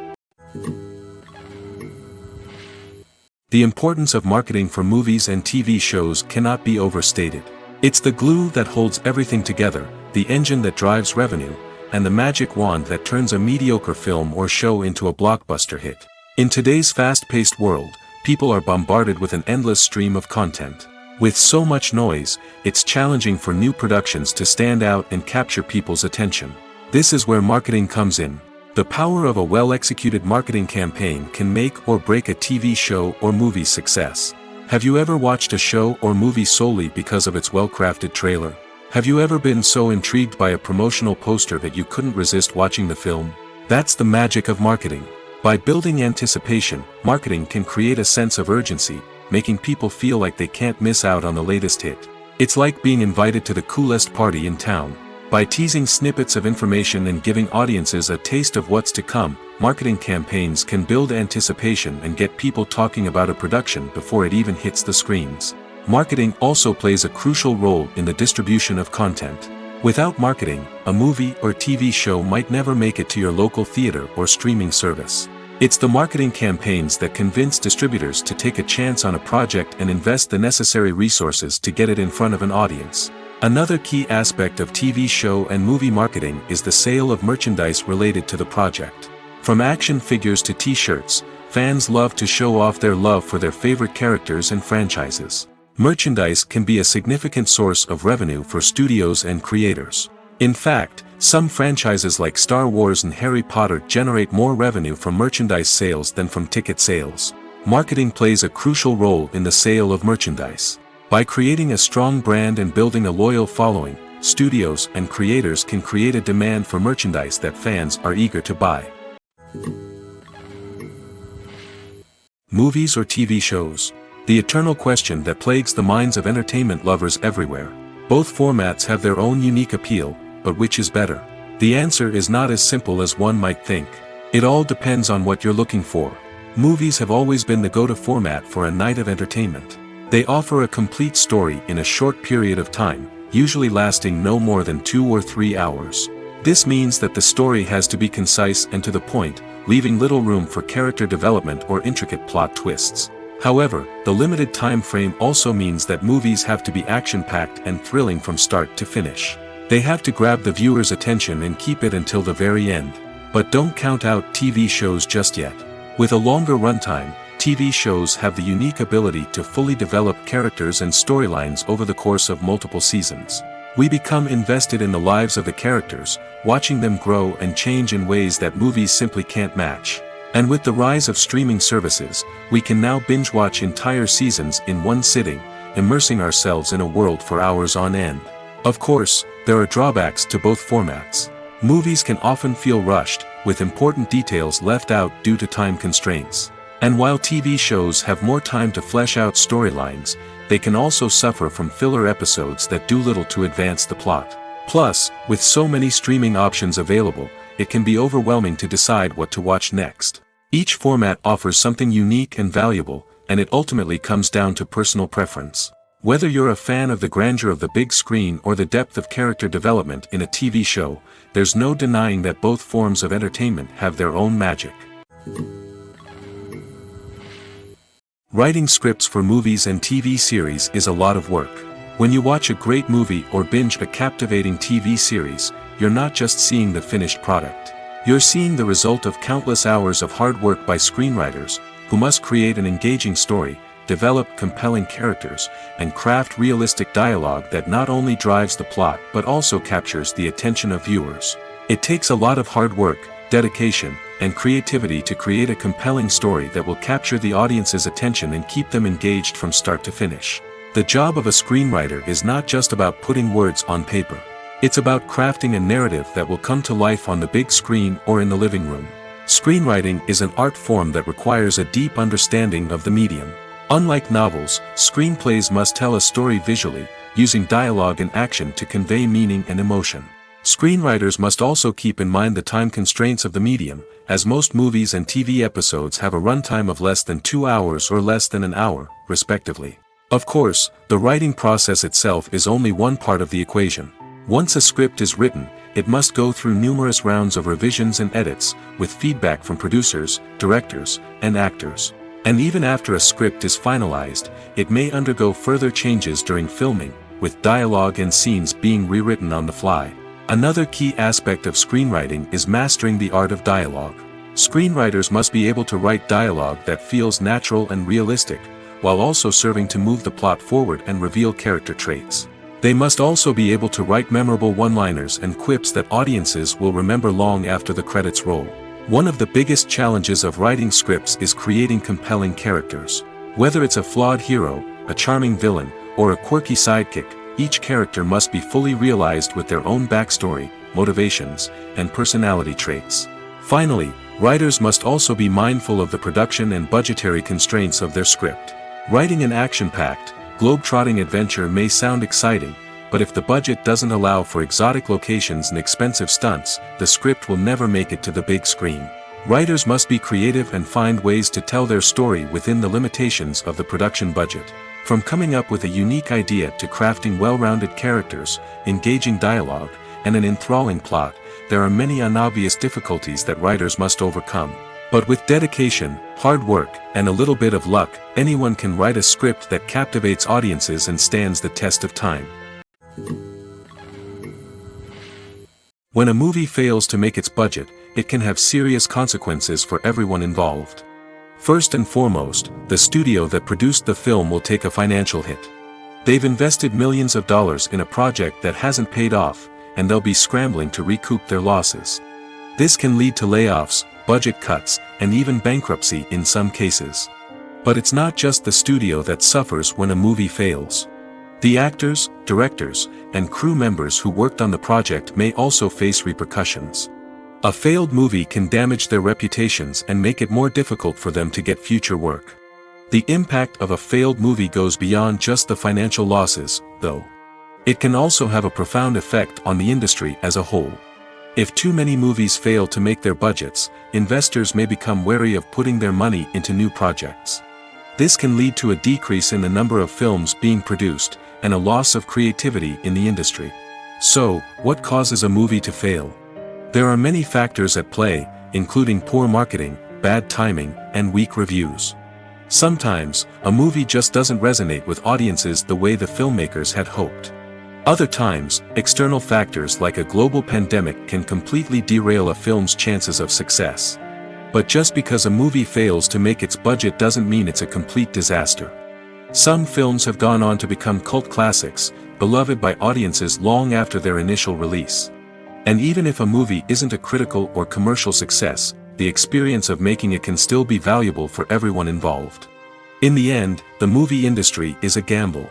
The importance of marketing for movies and TV shows cannot be overstated. It's the glue that holds everything together, the engine that drives revenue, and the magic wand that turns a mediocre film or show into a blockbuster hit. In today's fast-paced world, people are bombarded with an endless stream of content. With so much noise, it's challenging for new productions to stand out and capture people's attention. This is where marketing comes in. The power of a well-executed marketing campaign can make or break a TV show or movie's success. Have you ever watched a show or movie solely because of its well-crafted trailer? Have you ever been so intrigued by a promotional poster that you couldn't resist watching the film? That's the magic of marketing. By building anticipation, marketing can create a sense of urgency, making people feel like they can't miss out on the latest hit. It's like being invited to the coolest party in town. By teasing snippets of information and giving audiences a taste of what's to come, marketing campaigns can build anticipation and get people talking about a production before it even hits the screens. Marketing also plays a crucial role in the distribution of content. Without marketing, a movie or TV show might never make it to your local theater or streaming service. It's the marketing campaigns that convince distributors to take a chance on a project and invest the necessary resources to get it in front of an audience. Another key aspect of TV show and movie marketing is the sale of merchandise related to the project. From action figures to t-shirts, fans love to show off their love for their favorite characters and franchises. Merchandise can be a significant source of revenue for studios and creators. In fact, some franchises like Star Wars and Harry Potter generate more revenue from merchandise sales than from ticket sales. Marketing plays a crucial role in the sale of merchandise. By creating a strong brand and building a loyal following, studios and creators can create a demand for merchandise that fans are eager to buy. Movies or TV shows? The eternal question that plagues the minds of entertainment lovers everywhere. Both formats have their own unique appeal, but which is better? The answer is not as simple as one might think. It all depends on what you're looking for. Movies have always been the go-to format for a night of entertainment. They offer a complete story in a short period of time, usually lasting no more than 2 or 3 hours. This means that the story has to be concise and to the point, leaving little room for character development or intricate plot twists. However, the limited time frame also means that movies have to be action-packed and thrilling from start to finish. They have to grab the viewer's attention and keep it until the very end. But don't count out TV shows just yet. With a longer runtime, TV shows have the unique ability to fully develop characters and storylines over the course of multiple seasons. We become invested in the lives of the characters, watching them grow and change in ways that movies simply can't match. And with the rise of streaming services, we can now binge-watch entire seasons in one sitting, immersing ourselves in a world for hours on end. Of course, there are drawbacks to both formats. Movies can often feel rushed, with important details left out due to time constraints. And while TV shows have more time to flesh out storylines, they can also suffer from filler episodes that do little to advance the plot. Plus, with so many streaming options available, it can be overwhelming to decide what to watch next. Each format offers something unique and valuable, and it ultimately comes down to personal preference. Whether you're a fan of the grandeur of the big screen or the depth of character development in a TV show, there's no denying that both forms of entertainment have their own magic. Writing scripts for movies and TV series is a lot of work. When you watch a great movie or binge a captivating TV series, you're not just seeing the finished product. You're seeing the result of countless hours of hard work by screenwriters, who must create an engaging story, develop compelling characters, and craft realistic dialogue that not only drives the plot but also captures the attention of viewers. It takes a lot of hard work, dedication, and creativity to create a compelling story that will capture the audience's attention and keep them engaged from start to finish. The job of a screenwriter is not just about putting words on paper. It's about crafting a narrative that will come to life on the big screen or in the living room. Screenwriting is an art form that requires a deep understanding of the medium. Unlike novels, screenplays must tell a story visually, using dialogue and action to convey meaning and emotion. Screenwriters must also keep in mind the time constraints of the medium, as most movies and TV episodes have a runtime of less than 2 hours or less than an hour, respectively. Of course, the writing process itself is only one part of the equation. Once a script is written, it must go through numerous rounds of revisions and edits, with feedback from producers, directors, and actors. And even after a script is finalized, it may undergo further changes during filming, with dialogue and scenes being rewritten on the fly. Another key aspect of screenwriting is mastering the art of dialogue. Screenwriters must be able to write dialogue that feels natural and realistic, while also serving to move the plot forward and reveal character traits. They must also be able to write memorable one-liners and quips that audiences will remember long after the credits roll. One of the biggest challenges of writing scripts is creating compelling characters. Whether it's a flawed hero, a charming villain, or a quirky sidekick, each character must be fully realized with their own backstory, motivations, and personality traits. Finally, writers must also be mindful of the production and budgetary constraints of their script. Writing an action-packed, globe-trotting adventure may sound exciting, but if the budget doesn't allow for exotic locations and expensive stunts, the script will never make it to the big screen. Writers must be creative and find ways to tell their story within the limitations of the production budget. From coming up with a unique idea to crafting well-rounded characters, engaging dialogue, and an enthralling plot, there are many unobvious difficulties that writers must overcome. But with dedication, hard work, and a little bit of luck, anyone can write a script that captivates audiences and stands the test of time. When a movie fails to make its budget, it can have serious consequences for everyone involved. First and foremost, the studio that produced the film will take a financial hit. They've invested millions of dollars in a project that hasn't paid off, and they'll be scrambling to recoup their losses. This can lead to layoffs, budget cuts, and even bankruptcy in some cases. But it's not just the studio that suffers when a movie fails. The actors, directors, and crew members who worked on the project may also face repercussions. A failed movie can damage their reputations and make it more difficult for them to get future work. The impact of a failed movie goes beyond just the financial losses, though. It can also have a profound effect on the industry as a whole. If too many movies fail to make their budgets, investors may become wary of putting their money into new projects. This can lead to a decrease in the number of films being produced, and a loss of creativity in the industry. So, what causes a movie to fail? There are many factors at play, including poor marketing, bad timing, and weak reviews. Sometimes, a movie just doesn't resonate with audiences the way the filmmakers had hoped. Other times, external factors like a global pandemic can completely derail a film's chances of success. But just because a movie fails to make its budget doesn't mean it's a complete disaster. Some films have gone on to become cult classics, beloved by audiences long after their initial release. And even if a movie isn't a critical or commercial success, the experience of making it can still be valuable for everyone involved. In the end, the movie industry is a gamble.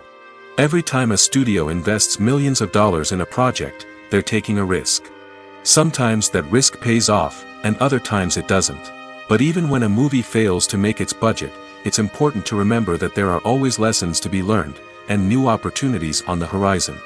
Every time a studio invests millions of dollars in a project, they're taking a risk. Sometimes that risk pays off, and other times it doesn't. But even when a movie fails to make its budget, it's important to remember that there are always lessons to be learned, and new opportunities on the horizon.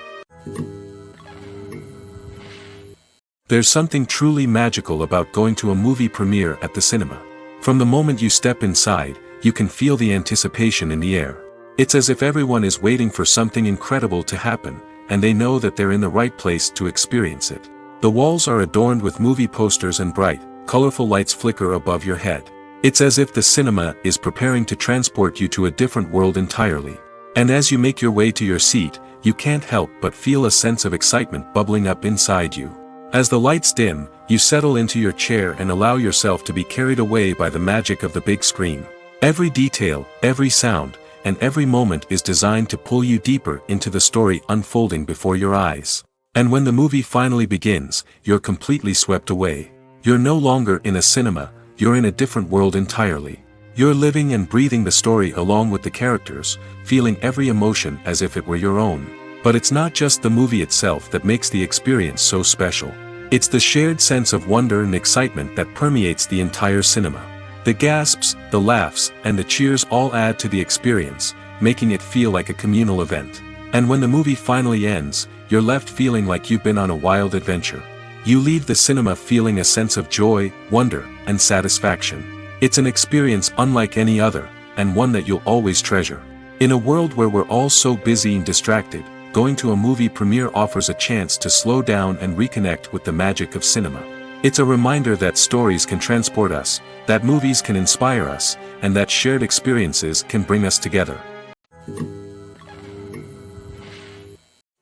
There's something truly magical about going to a movie premiere at the cinema. From the moment you step inside, you can feel the anticipation in the air. It's as if everyone is waiting for something incredible to happen, and they know that they're in the right place to experience it. The walls are adorned with movie posters and bright, colorful lights flicker above your head. It's as if the cinema is preparing to transport you to a different world entirely. And as you make your way to your seat, you can't help but feel a sense of excitement bubbling up inside you. As the lights dim, you settle into your chair and allow yourself to be carried away by the magic of the big screen. Every detail, every sound, and every moment is designed to pull you deeper into the story unfolding before your eyes. And when the movie finally begins, you're completely swept away. You're no longer in a cinema, you're in a different world entirely. You're living and breathing the story along with the characters, feeling every emotion as if it were your own. But it's not just the movie itself that makes the experience so special. It's the shared sense of wonder and excitement that permeates the entire cinema. The gasps, the laughs, and the cheers all add to the experience, making it feel like a communal event. And when the movie finally ends, you're left feeling like you've been on a wild adventure. You leave the cinema feeling a sense of joy, wonder, and satisfaction. It's an experience unlike any other, and one that you'll always treasure. In a world where we're all so busy and distracted, going to a movie premiere offers a chance to slow down and reconnect with the magic of cinema. It's a reminder that stories can transport us, that movies can inspire us, and that shared experiences can bring us together.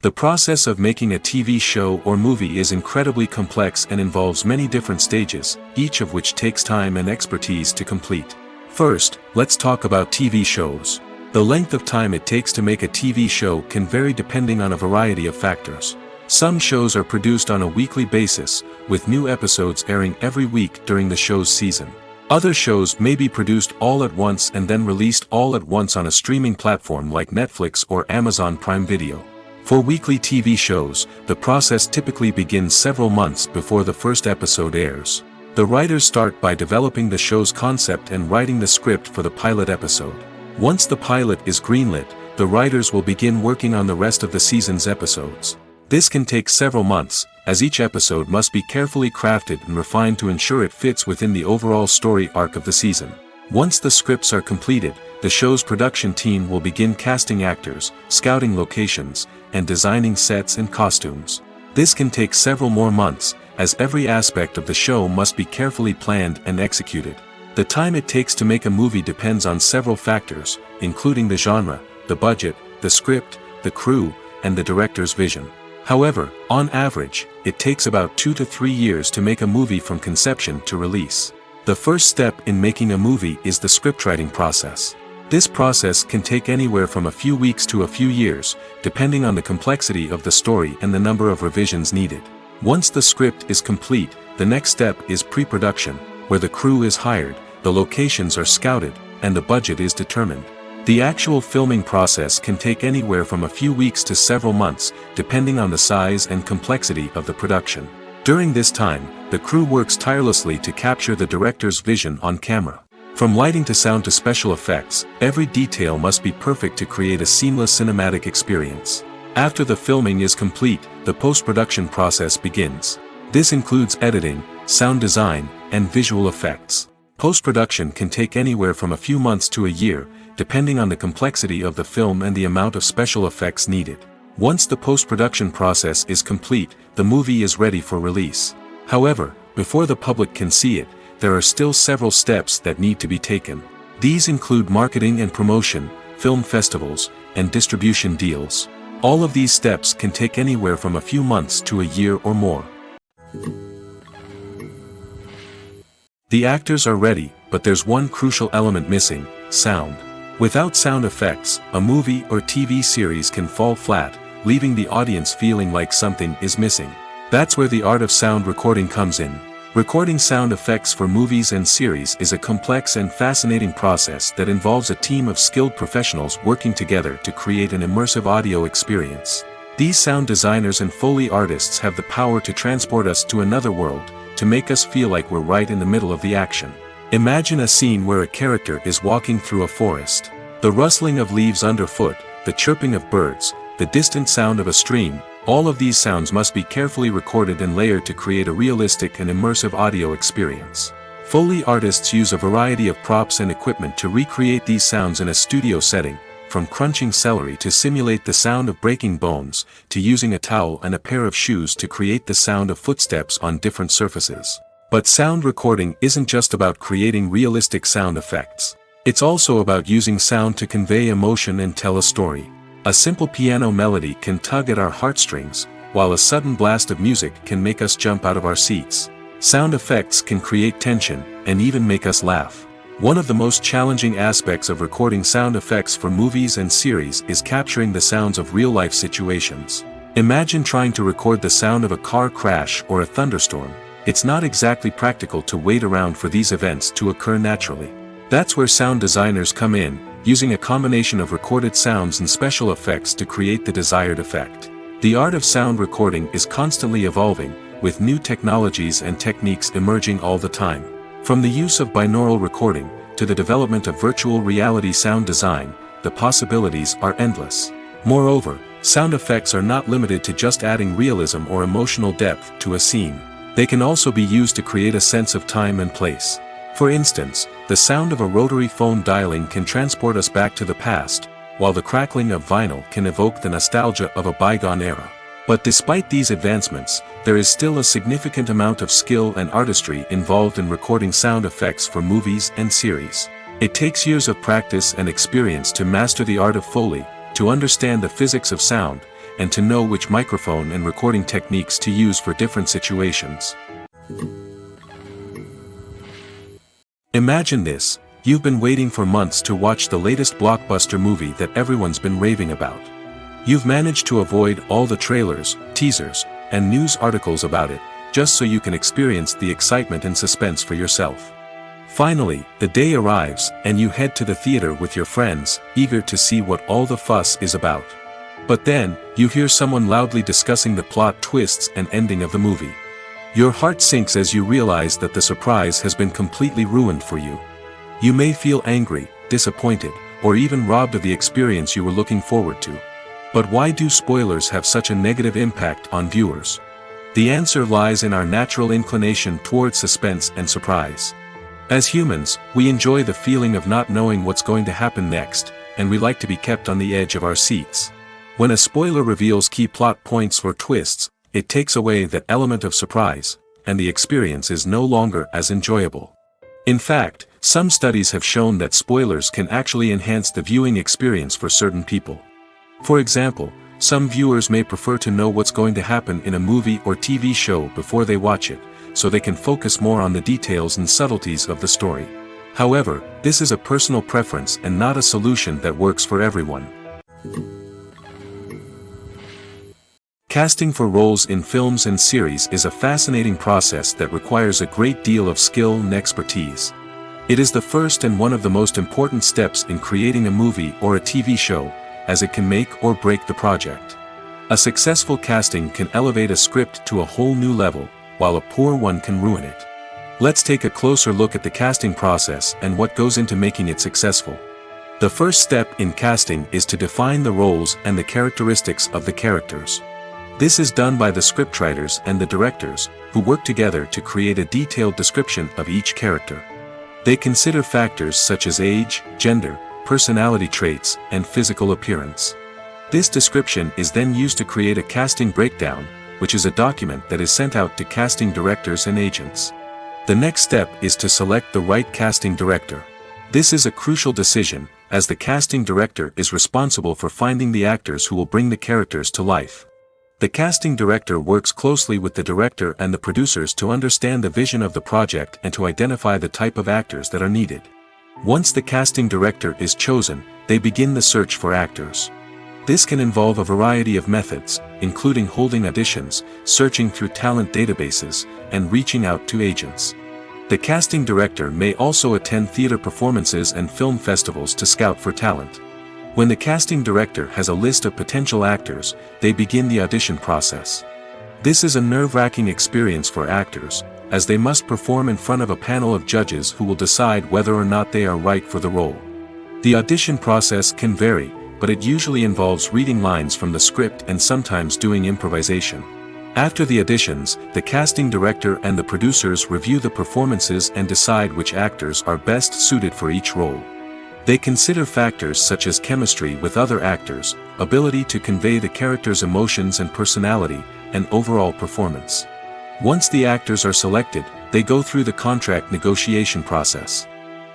The process of making a TV show or movie is incredibly complex and involves many different stages, each of which takes time and expertise to complete. First, let's talk about TV shows. The length of time it takes to make a TV show can vary depending on a variety of factors. Some shows are produced on a weekly basis, with new episodes airing every week during the show's season. Other shows may be produced all at once and then released all at once on a streaming platform like Netflix or Amazon Prime Video. For weekly TV shows, the process typically begins several months before the first episode airs. The writers start by developing the show's concept and writing the script for the pilot episode. Once the pilot is greenlit, the writers will begin working on the rest of the season's episodes. This can take several months, as each episode must be carefully crafted and refined to ensure it fits within the overall story arc of the season. Once the scripts are completed, the show's production team will begin casting actors, scouting locations, and designing sets and costumes. This can take several more months, as every aspect of the show must be carefully planned and executed. The time it takes to make a movie depends on several factors, including the genre, the budget, the script, the crew, and the director's vision. However, on average, it takes about 2 to 3 years to make a movie from conception to release. The first step in making a movie is the scriptwriting process. This process can take anywhere from a few weeks to a few years, depending on the complexity of the story and the number of revisions needed. Once the script is complete, the next step is pre-production, where the crew is hired, the locations are scouted, and the budget is determined. The actual filming process can take anywhere from a few weeks to several months, depending on the size and complexity of the production. During this time, the crew works tirelessly to capture the director's vision on camera. From lighting to sound to special effects, every detail must be perfect to create a seamless cinematic experience. After the filming is complete, the post-production process begins. This includes editing, sound design, and visual effects. Post-production can take anywhere from a few months to a year, depending on the complexity of the film and the amount of special effects needed. Once the post-production process is complete, the movie is ready for release. However, before the public can see it, there are still several steps that need to be taken. These include marketing and promotion, film festivals, and distribution deals. All of these steps can take anywhere from a few months to a year or more. The actors are ready, but there's one crucial element missing: sound. Without sound effects, a movie or TV series can fall flat, leaving the audience feeling like something is missing. That's where the art of sound recording comes in. Recording sound effects for movies and series is a complex and fascinating process that involves a team of skilled professionals working together to create an immersive audio experience. These sound designers and Foley artists have the power to transport us to another world, to make us feel like we're right in the middle of the action. Imagine a scene where a character is walking through a forest. The rustling of leaves underfoot, the chirping of birds, the distant sound of a stream, all of these sounds must be carefully recorded and layered to create a realistic and immersive audio experience. Foley artists use a variety of props and equipment to recreate these sounds in a studio setting, from crunching celery to simulate the sound of breaking bones, to using a towel and a pair of shoes to create the sound of footsteps on different surfaces. But sound recording isn't just about creating realistic sound effects. It's also about using sound to convey emotion and tell a story. A simple piano melody can tug at our heartstrings, while a sudden blast of music can make us jump out of our seats. Sound effects can create tension, and even make us laugh. One of the most challenging aspects of recording sound effects for movies and series is capturing the sounds of real-life situations. Imagine trying to record the sound of a car crash or a thunderstorm. It's not exactly practical to wait around for these events to occur naturally. That's where sound designers come in, using a combination of recorded sounds and special effects to create the desired effect. The art of sound recording is constantly evolving, with new technologies and techniques emerging all the time. From the use of binaural recording, to the development of virtual reality sound design, the possibilities are endless. Moreover, sound effects are not limited to just adding realism or emotional depth to a scene. They can also be used to create a sense of time and place. For instance, the sound of a rotary phone dialing can transport us back to the past, while the crackling of vinyl can evoke the nostalgia of a bygone era. But despite these advancements, there is still a significant amount of skill and artistry involved in recording sound effects for movies and series. It takes years of practice and experience to master the art of Foley, to understand the physics of sound, and to know which microphone and recording techniques to use for different situations. Imagine this: you've been waiting for months to watch the latest blockbuster movie that everyone's been raving about. You've managed to avoid all the trailers, teasers, and news articles about it, just so you can experience the excitement and suspense for yourself. Finally, the day arrives, and you head to the theater with your friends, eager to see what all the fuss is about. But then, you hear someone loudly discussing the plot twists and ending of the movie. Your heart sinks as you realize that the surprise has been completely ruined for you. You may feel angry, disappointed, or even robbed of the experience you were looking forward to. But why do spoilers have such a negative impact on viewers? The answer lies in our natural inclination toward suspense and surprise. As humans, we enjoy the feeling of not knowing what's going to happen next, and we like to be kept on the edge of our seats. When a spoiler reveals key plot points or twists, it takes away that element of surprise, and the experience is no longer as enjoyable. In fact, some studies have shown that spoilers can actually enhance the viewing experience for certain people. For example, some viewers may prefer to know what's going to happen in a movie or TV show before they watch it, so they can focus more on the details and subtleties of the story. However, this is a personal preference and not a solution that works for everyone. Casting for roles in films and series is a fascinating process that requires a great deal of skill and expertise. It is the first and one of the most important steps in creating a movie or a TV show, as it can make or break the project. A successful casting can elevate a script to a whole new level, while a poor one can ruin it. Let's take a closer look at the casting process and what goes into making it successful. The first step in casting is to define the roles and the characteristics of the characters. This is done by the scriptwriters and the directors, who work together to create a detailed description of each character. They consider factors such as age, gender, personality traits, and physical appearance. This description is then used to create a casting breakdown, which is a document that is sent out to casting directors and agents. The next step is to select the right casting director. This is a crucial decision, as the casting director is responsible for finding the actors who will bring the characters to life. The casting director works closely with the director and the producers to understand the vision of the project and to identify the type of actors that are needed. Once the casting director is chosen, they begin the search for actors. This can involve a variety of methods, including holding auditions, searching through talent databases, and reaching out to agents. The casting director may also attend theater performances and film festivals to scout for talent. When the casting director has a list of potential actors, they begin the audition process. This is a nerve-wracking experience for actors, as they must perform in front of a panel of judges who will decide whether or not they are right for the role. The audition process can vary, but it usually involves reading lines from the script and sometimes doing improvisation. After the auditions, the casting director and the producers review the performances and decide which actors are best suited for each role. They consider factors such as chemistry with other actors, ability to convey the character's emotions and personality, and overall performance. Once the actors are selected, they go through the contract negotiation process.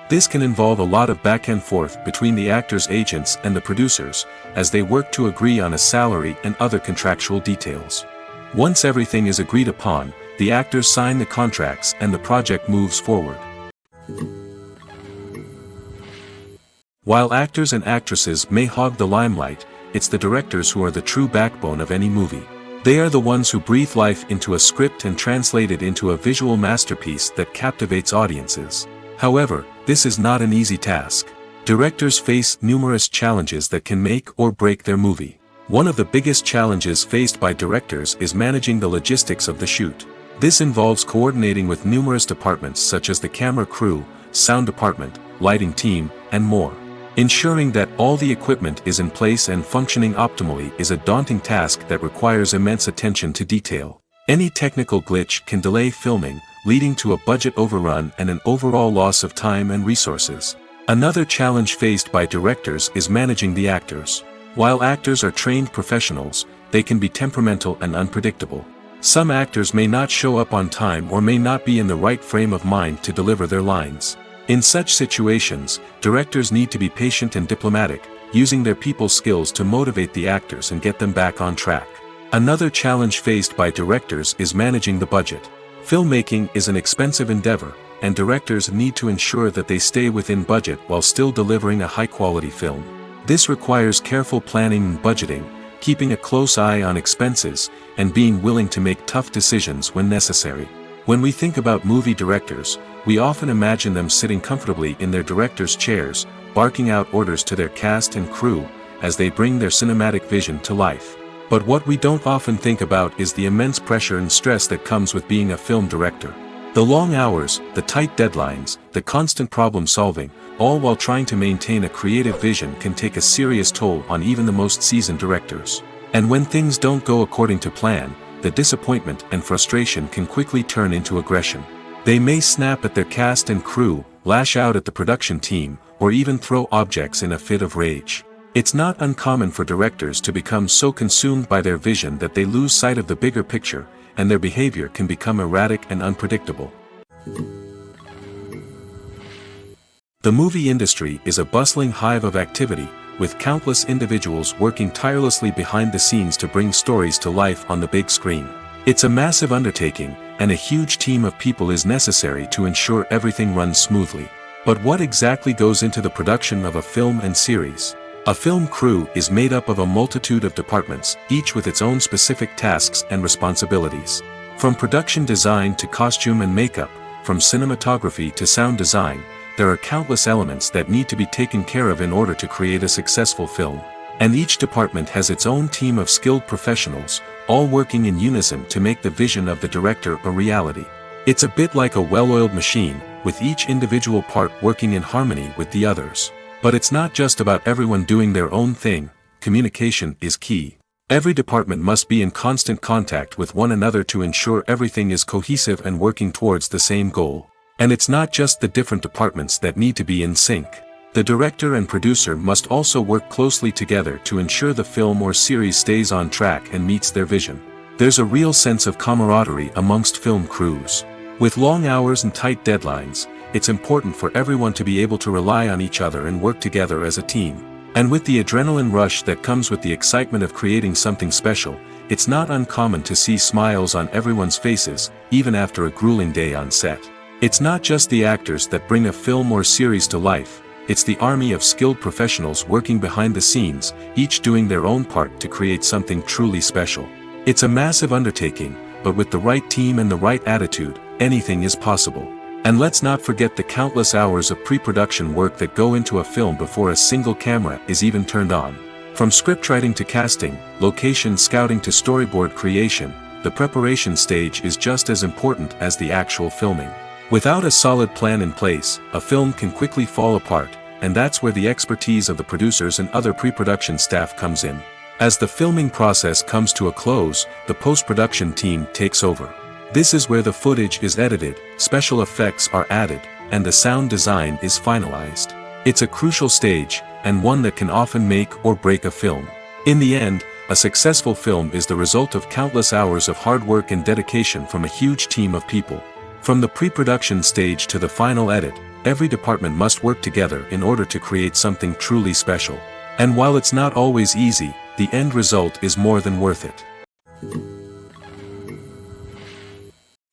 This can involve a lot of back and forth between the actors' agents and the producers, as they work to agree on a salary and other contractual details. Once everything is agreed upon, the actors sign the contracts and the project moves forward. While actors and actresses may hog the limelight, it's the directors who are the true backbone of any movie. They are the ones who breathe life into a script and translate it into a visual masterpiece that captivates audiences. However, this is not an easy task. Directors face numerous challenges that can make or break their movie. One of the biggest challenges faced by directors is managing the logistics of the shoot. This involves coordinating with numerous departments such as the camera crew, sound department, lighting team, and more. Ensuring that all the equipment is in place and functioning optimally is a daunting task that requires immense attention to detail. Any technical glitch can delay filming, leading to a budget overrun and an overall loss of time and resources. Another challenge faced by directors is managing the actors. While actors are trained professionals, they can be temperamental and unpredictable. Some actors may not show up on time or may not be in the right frame of mind to deliver their lines. In such situations, directors need to be patient and diplomatic, using their people skills to motivate the actors and get them back on track. Another challenge faced by directors is managing the budget. Filmmaking is an expensive endeavor, and directors need to ensure that they stay within budget while still delivering a high-quality film. This requires careful planning and budgeting, keeping a close eye on expenses, and being willing to make tough decisions when necessary. When we think about movie directors, we often imagine them sitting comfortably in their director's chairs, barking out orders to their cast and crew, as they bring their cinematic vision to life. But what we don't often think about is the immense pressure and stress that comes with being a film director. The long hours, the tight deadlines, the constant problem solving, all while trying to maintain a creative vision can take a serious toll on even the most seasoned directors. And when things don't go according to plan, the disappointment and frustration can quickly turn into aggression. They may snap at their cast and crew, lash out at the production team, or even throw objects in a fit of rage. It's not uncommon for directors to become so consumed by their vision that they lose sight of the bigger picture, and their behavior can become erratic and unpredictable. The movie industry is a bustling hive of activity, with countless individuals working tirelessly behind the scenes to bring stories to life on the big screen. It's a massive undertaking, and a huge team of people is necessary to ensure everything runs smoothly. But what exactly goes into the production of a film and series? A film crew is made up of a multitude of departments, each with its own specific tasks and responsibilities. From production design to costume and makeup, from cinematography to sound design, there are countless elements that need to be taken care of in order to create a successful film. And each department has its own team of skilled professionals, all working in unison to make the vision of the director a reality. It's a bit like a well-oiled machine, with each individual part working in harmony with the others. But it's not just about everyone doing their own thing. Communication is key. Every department must be in constant contact with one another to ensure everything is cohesive and working towards the same goal. And it's not just the different departments that need to be in sync. The director and producer must also work closely together to ensure the film or series stays on track and meets their vision. There's a real sense of camaraderie amongst film crews. With long hours and tight deadlines, it's important for everyone to be able to rely on each other and work together as a team. And with the adrenaline rush that comes with the excitement of creating something special, it's not uncommon to see smiles on everyone's faces, even after a grueling day on set. It's not just the actors that bring a film or series to life, it's the army of skilled professionals working behind the scenes, each doing their own part to create something truly special. It's a massive undertaking, but with the right team and the right attitude, anything is possible. And let's not forget the countless hours of pre-production work that go into a film before a single camera is even turned on. From scriptwriting to casting, location scouting to storyboard creation, the preparation stage is just as important as the actual filming. Without a solid plan in place, a film can quickly fall apart, and that's where the expertise of the producers and other pre-production staff comes in. As the filming process comes to a close, the post-production team takes over. This is where the footage is edited, special effects are added, and the sound design is finalized. It's a crucial stage, and one that can often make or break a film. In the end, a successful film is the result of countless hours of hard work and dedication from a huge team of people. From the pre-production stage to the final edit, every department must work together in order to create something truly special. And while it's not always easy, the end result is more than worth it.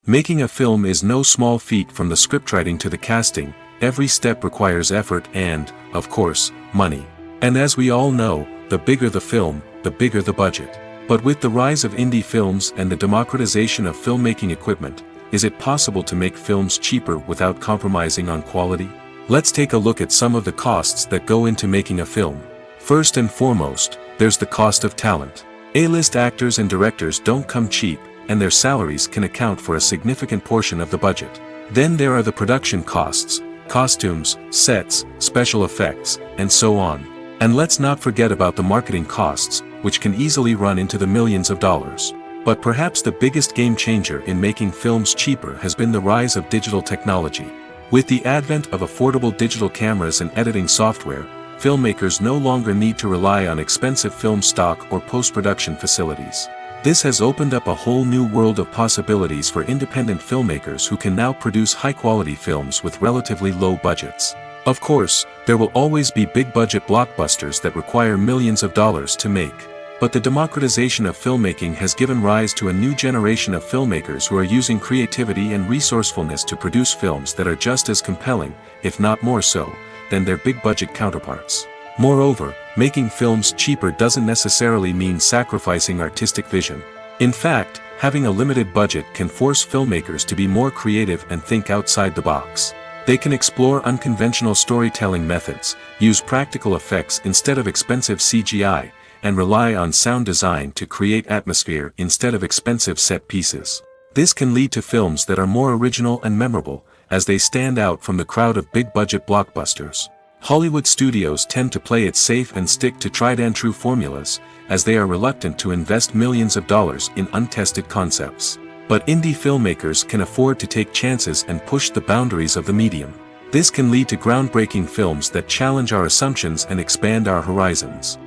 Making a film is no small feat. From the scriptwriting to the casting, every step requires effort and, of course, money. And as we all know, the bigger the film, the bigger the budget. But with the rise of indie films and the democratization of filmmaking equipment, is it possible to make films cheaper without compromising on quality? Let's take a look at some of the costs that go into making a film. First and foremost, there's the cost of talent. A-list actors and directors don't come cheap, and their salaries can account for a significant portion of the budget. Then there are the production costs, costumes, sets, special effects, and so on. And let's not forget about the marketing costs, which can easily run into the millions of dollars. But perhaps the biggest game changer in making films cheaper has been the rise of digital technology. With the advent of affordable digital cameras and editing software, filmmakers no longer need to rely on expensive film stock or post-production facilities. This has opened up a whole new world of possibilities for independent filmmakers who can now produce high-quality films with relatively low budgets. Of course, there will always be big-budget blockbusters that require millions of dollars to make. But the democratization of filmmaking has given rise to a new generation of filmmakers who are using creativity and resourcefulness to produce films that are just as compelling, if not more so, than their big-budget counterparts. Moreover, making films cheaper doesn't necessarily mean sacrificing artistic vision. In fact, having a limited budget can force filmmakers to be more creative and think outside the box. They can explore unconventional storytelling methods, use practical effects instead of expensive CGI, and rely on sound design to create atmosphere instead of expensive set pieces. This can lead to films that are more original and memorable, as they stand out from the crowd of big-budget blockbusters. Hollywood studios tend to play it safe and stick to tried-and-true formulas, as they are reluctant to invest millions of dollars in untested concepts. But indie filmmakers can afford to take chances and push the boundaries of the medium. This can lead to groundbreaking films that challenge our assumptions and expand our horizons.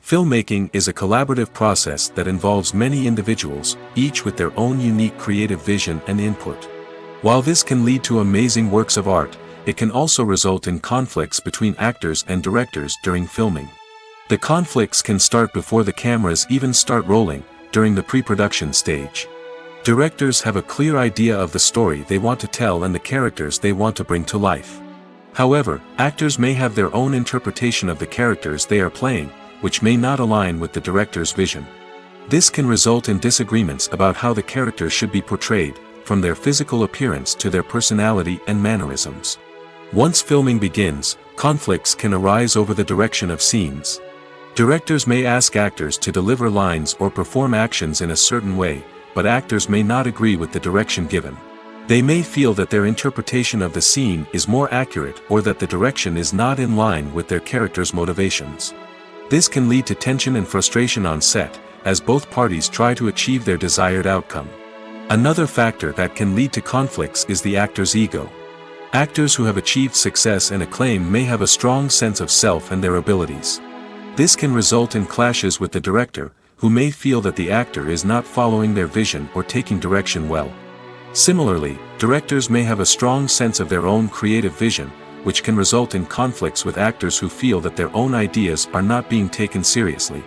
Filmmaking is a collaborative process that involves many individuals, each with their own unique creative vision and input. While this can lead to amazing works of art, it can also result in conflicts between actors and directors during filming. The conflicts can start before the cameras even start rolling, during the pre-production stage. Directors have a clear idea of the story they want to tell and the characters they want to bring to life. However, actors may have their own interpretation of the characters they are playing, which may not align with the director's vision. This can result in disagreements about how the characters should be portrayed, from their physical appearance to their personality and mannerisms. Once filming begins, conflicts can arise over the direction of scenes. Directors may ask actors to deliver lines or perform actions in a certain way, but actors may not agree with the direction given. They may feel that their interpretation of the scene is more accurate or that the direction is not in line with their character's motivations. This can lead to tension and frustration on set, as both parties try to achieve their desired outcome. Another factor that can lead to conflicts is the actor's ego. Actors who have achieved success and acclaim may have a strong sense of self and their abilities. This can result in clashes with the director, who may feel that the actor is not following their vision or taking direction well. Similarly, directors may have a strong sense of their own creative vision, which can result in conflicts with actors who feel that their own ideas are not being taken seriously.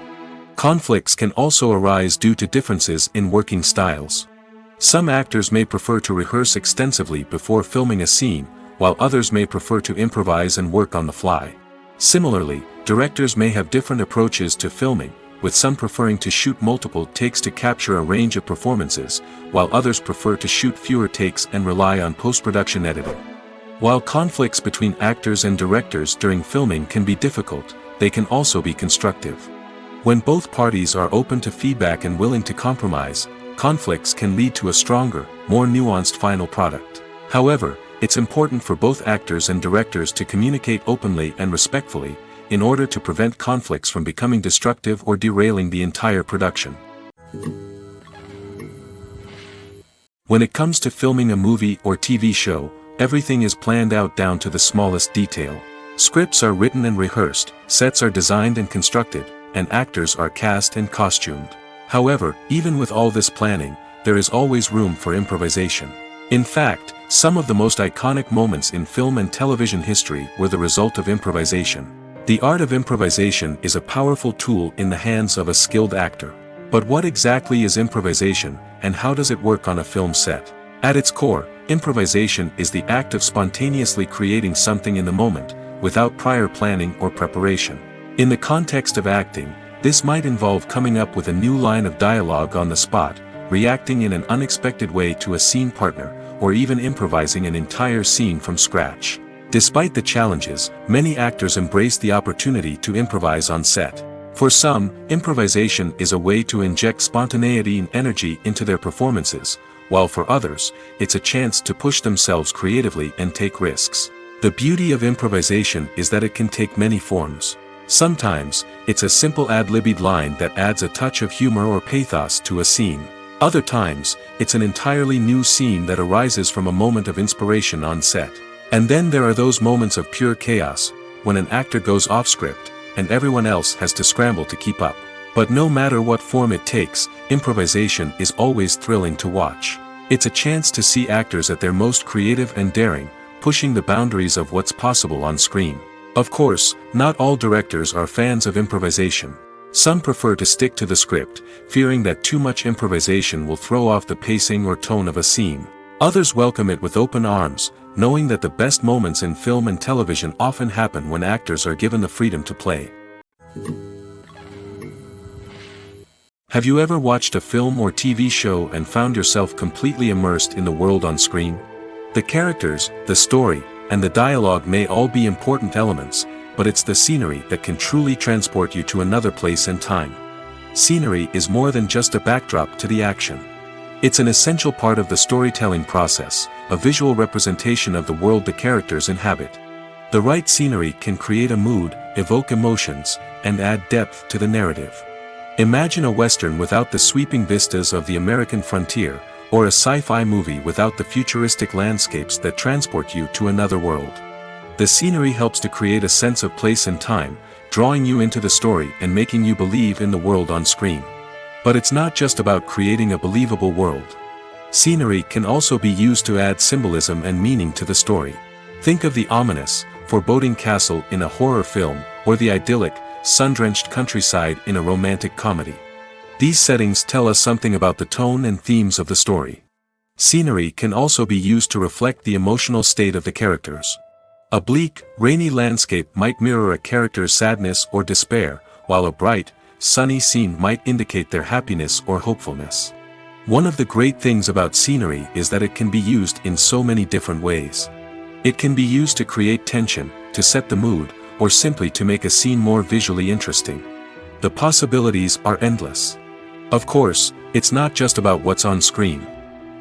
Conflicts can also arise due to differences in working styles. Some actors may prefer to rehearse extensively before filming a scene, while others may prefer to improvise and work on the fly. Similarly, directors may have different approaches to filming, with some preferring to shoot multiple takes to capture a range of performances, while others prefer to shoot fewer takes and rely on post-production editing. While conflicts between actors and directors during filming can be difficult, they can also be constructive. When both parties are open to feedback and willing to compromise, conflicts can lead to a stronger, more nuanced final product. However, it's important for both actors and directors to communicate openly and respectfully, in order to prevent conflicts from becoming destructive or derailing the entire production. When it comes to filming a movie or TV show, everything is planned out down to the smallest detail. Scripts are written and rehearsed, sets are designed and constructed, and actors are cast and costumed. However, even with all this planning, there is always room for improvisation. In fact, some of the most iconic moments in film and television history were the result of improvisation. The art of improvisation is a powerful tool in the hands of a skilled actor. But what exactly is improvisation, and how does it work on a film set? At its core, improvisation is the act of spontaneously creating something in the moment, without prior planning or preparation. In the context of acting, this might involve coming up with a new line of dialogue on the spot, reacting in an unexpected way to a scene partner, or even improvising an entire scene from scratch. Despite the challenges, many actors embrace the opportunity to improvise on set. For some, improvisation is a way to inject spontaneity and energy into their performances, while for others, it's a chance to push themselves creatively and take risks. The beauty of improvisation is that it can take many forms. Sometimes, it's a simple ad-libbed line that adds a touch of humor or pathos to a scene. Other times, it's an entirely new scene that arises from a moment of inspiration on set. And then there are those moments of pure chaos, when an actor goes off script, and everyone else has to scramble to keep up. But no matter what form it takes, improvisation is always thrilling to watch. It's a chance to see actors at their most creative and daring, pushing the boundaries of what's possible on screen. Of course, not all directors are fans of improvisation. Some prefer to stick to the script, fearing that too much improvisation will throw off the pacing or tone of a scene. Others welcome it with open arms, knowing that the best moments in film and television often happen when actors are given the freedom to play. Have you ever watched a film or TV show and found yourself completely immersed in the world on screen? The characters, the story, and the dialogue may all be important elements, but it's the scenery that can truly transport you to another place and time. Scenery is more than just a backdrop to the action. It's an essential part of the storytelling process, a visual representation of the world the characters inhabit. The right scenery can create a mood, evoke emotions, and add depth to the narrative. Imagine a Western without the sweeping vistas of the American frontier, or a sci-fi movie without the futuristic landscapes that transport you to another world. The scenery helps to create a sense of place and time, drawing you into the story and making you believe in the world on screen. But it's not just about creating a believable world. Scenery can also be used to add symbolism and meaning to the story. Think of the ominous, foreboding castle in a horror film, or the idyllic, sun-drenched countryside in a romantic comedy. These settings tell us something about the tone and themes of the story. Scenery can also be used to reflect the emotional state of the characters. A bleak, rainy landscape might mirror a character's sadness or despair, while a bright, sunny scene might indicate their happiness or hopefulness. One of the great things about scenery is that it can be used in so many different ways. It can be used to create tension, to set the mood, or simply to make a scene more visually interesting. The possibilities are endless. Of course, it's not just about what's on screen.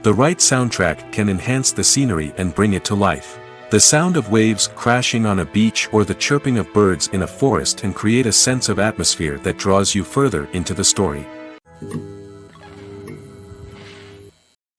The right soundtrack can enhance the scenery and bring it to life. The sound of waves crashing on a beach or the chirping of birds in a forest can create a sense of atmosphere that draws you further into the story.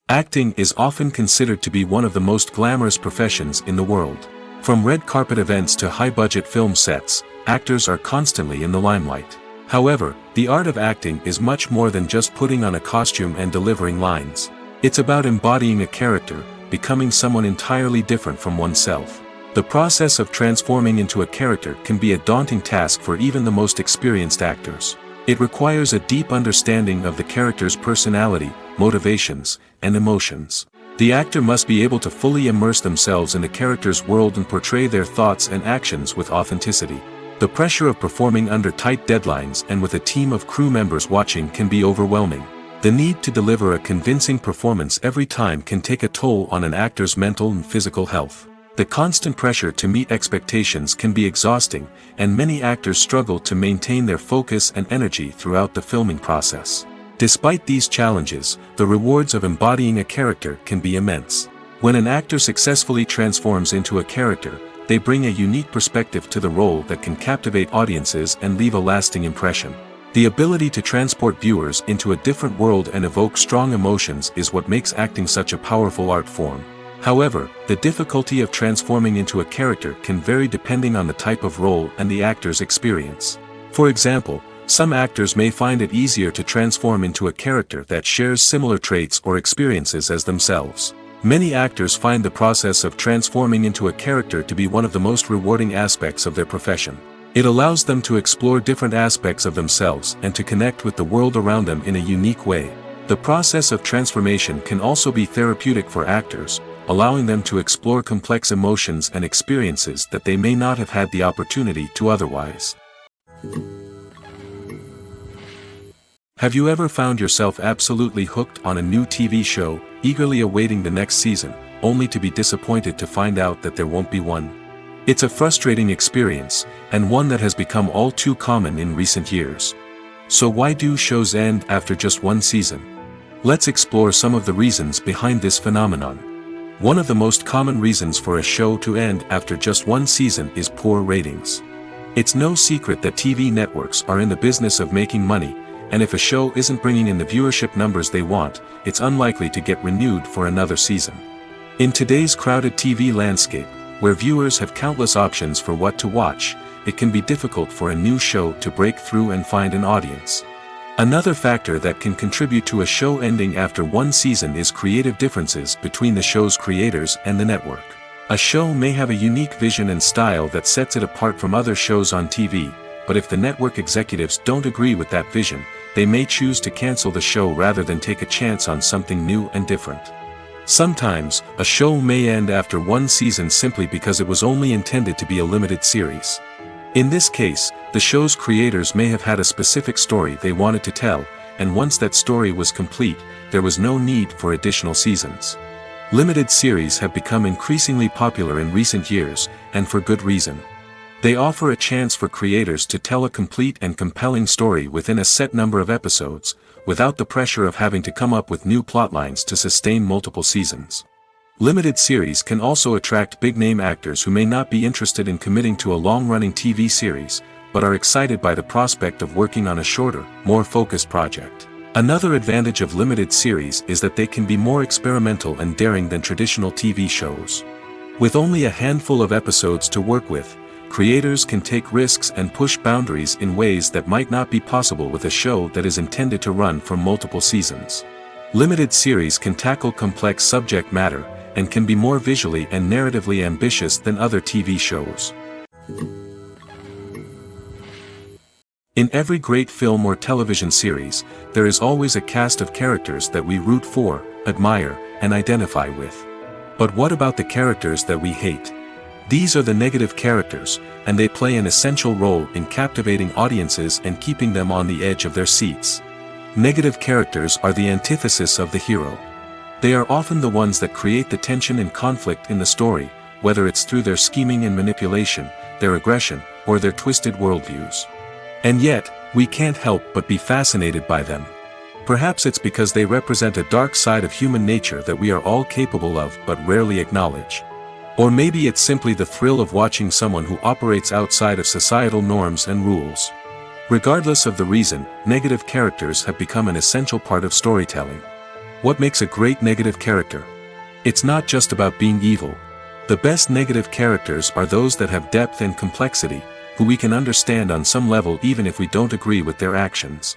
Acting is often considered to be one of the most glamorous professions in the world. From red carpet events to high-budget film sets, actors are constantly in the limelight. However, the art of acting is much more than just putting on a costume and delivering lines. It's about embodying a character, becoming someone entirely different from oneself. The process of transforming into a character can be a daunting task for even the most experienced actors. It requires a deep understanding of the character's personality, motivations, and emotions. The actor must be able to fully immerse themselves in the character's world and portray their thoughts and actions with authenticity. The pressure of performing under tight deadlines and with a team of crew members watching can be overwhelming. The need to deliver a convincing performance every time can take a toll on an actor's mental and physical health. The constant pressure to meet expectations can be exhausting, and many actors struggle to maintain their focus and energy throughout the filming process. Despite these challenges, the rewards of embodying a character can be immense. When an actor successfully transforms into a character, they bring a unique perspective to the role that can captivate audiences and leave a lasting impression. The ability to transport viewers into a different world and evoke strong emotions is what makes acting such a powerful art form. However, the difficulty of transforming into a character can vary depending on the type of role and the actor's experience. For example, some actors may find it easier to transform into a character that shares similar traits or experiences as themselves. Many actors find the process of transforming into a character to be one of the most rewarding aspects of their profession. It allows them to explore different aspects of themselves and to connect with the world around them in a unique way. The process of transformation can also be therapeutic for actors, allowing them to explore complex emotions and experiences that they may not have had the opportunity to otherwise. Have you ever found yourself absolutely hooked on a new TV show, eagerly awaiting the next season, only to be disappointed to find out that there won't be one? It's a frustrating experience, and one that has become all too common in recent years. So why do shows end after just one season? Let's explore some of the reasons behind this phenomenon. One of the most common reasons for a show to end after just one season is poor ratings. It's no secret that TV networks are in the business of making money, and if a show isn't bringing in the viewership numbers they want, it's unlikely to get renewed for another season. In today's crowded TV landscape, where viewers have countless options for what to watch, it can be difficult for a new show to break through and find an audience. Another factor that can contribute to a show ending after one season is creative differences between the show's creators and the network. A show may have a unique vision and style that sets it apart from other shows on TV, but if the network executives don't agree with that vision, they may choose to cancel the show rather than take a chance on something new and different. Sometimes, a show may end after one season simply because it was only intended to be a limited series. In this case, the show's creators may have had a specific story they wanted to tell, and once that story was complete, there was no need for additional seasons. Limited series have become increasingly popular in recent years, and for good reason. They offer a chance for creators to tell a complete and compelling story within a set number of episodes, without the pressure of having to come up with new plotlines to sustain multiple seasons. Limited series can also attract big-name actors who may not be interested in committing to a long-running TV series, but are excited by the prospect of working on a shorter, more focused project. Another advantage of limited series is that they can be more experimental and daring than traditional TV shows. With only a handful of episodes to work with, creators can take risks and push boundaries in ways that might not be possible with a show that is intended to run for multiple seasons. Limited series can tackle complex subject matter, and can be more visually and narratively ambitious than other TV shows. In every great film or television series, there is always a cast of characters that we root for, admire, and identify with. But what about the characters that we hate? These are the negative characters, and they play an essential role in captivating audiences and keeping them on the edge of their seats. Negative characters are the antithesis of the hero. They are often the ones that create the tension and conflict in the story, whether it's through their scheming and manipulation, their aggression, or their twisted worldviews. And yet, we can't help but be fascinated by them. Perhaps it's because they represent a dark side of human nature that we are all capable of but rarely acknowledge. Or maybe it's simply the thrill of watching someone who operates outside of societal norms and rules. Regardless of the reason, negative characters have become an essential part of storytelling. What makes a great negative character? It's not just about being evil. The best negative characters are those that have depth and complexity, who we can understand on some level even if we don't agree with their actions.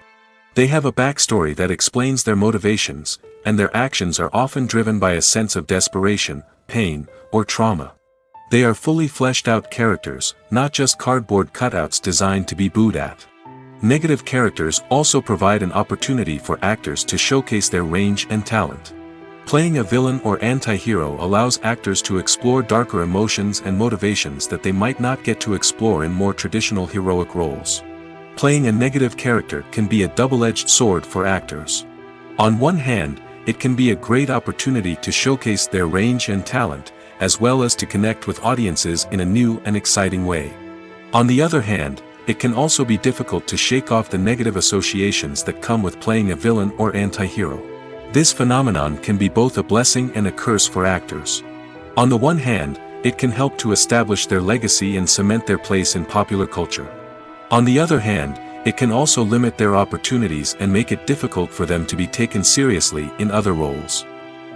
They have a backstory that explains their motivations, and their actions are often driven by a sense of desperation, pain, or trauma. They are fully fleshed out characters, not just cardboard cutouts designed to be booed at. Negative characters also provide an opportunity for actors to showcase their range and talent. Playing a villain or anti-hero allows actors to explore darker emotions and motivations that they might not get to explore in more traditional heroic roles. Playing a negative character can be a double-edged sword for actors. On one hand, it can be a great opportunity to showcase their range and talent, as well as to connect with audiences in a new and exciting way. On the other hand, it can also be difficult to shake off the negative associations that come with playing a villain or anti-hero. This phenomenon can be both a blessing and a curse for actors. On the one hand, it can help to establish their legacy and cement their place in popular culture. On the other hand, it can also limit their opportunities and make it difficult for them to be taken seriously in other roles.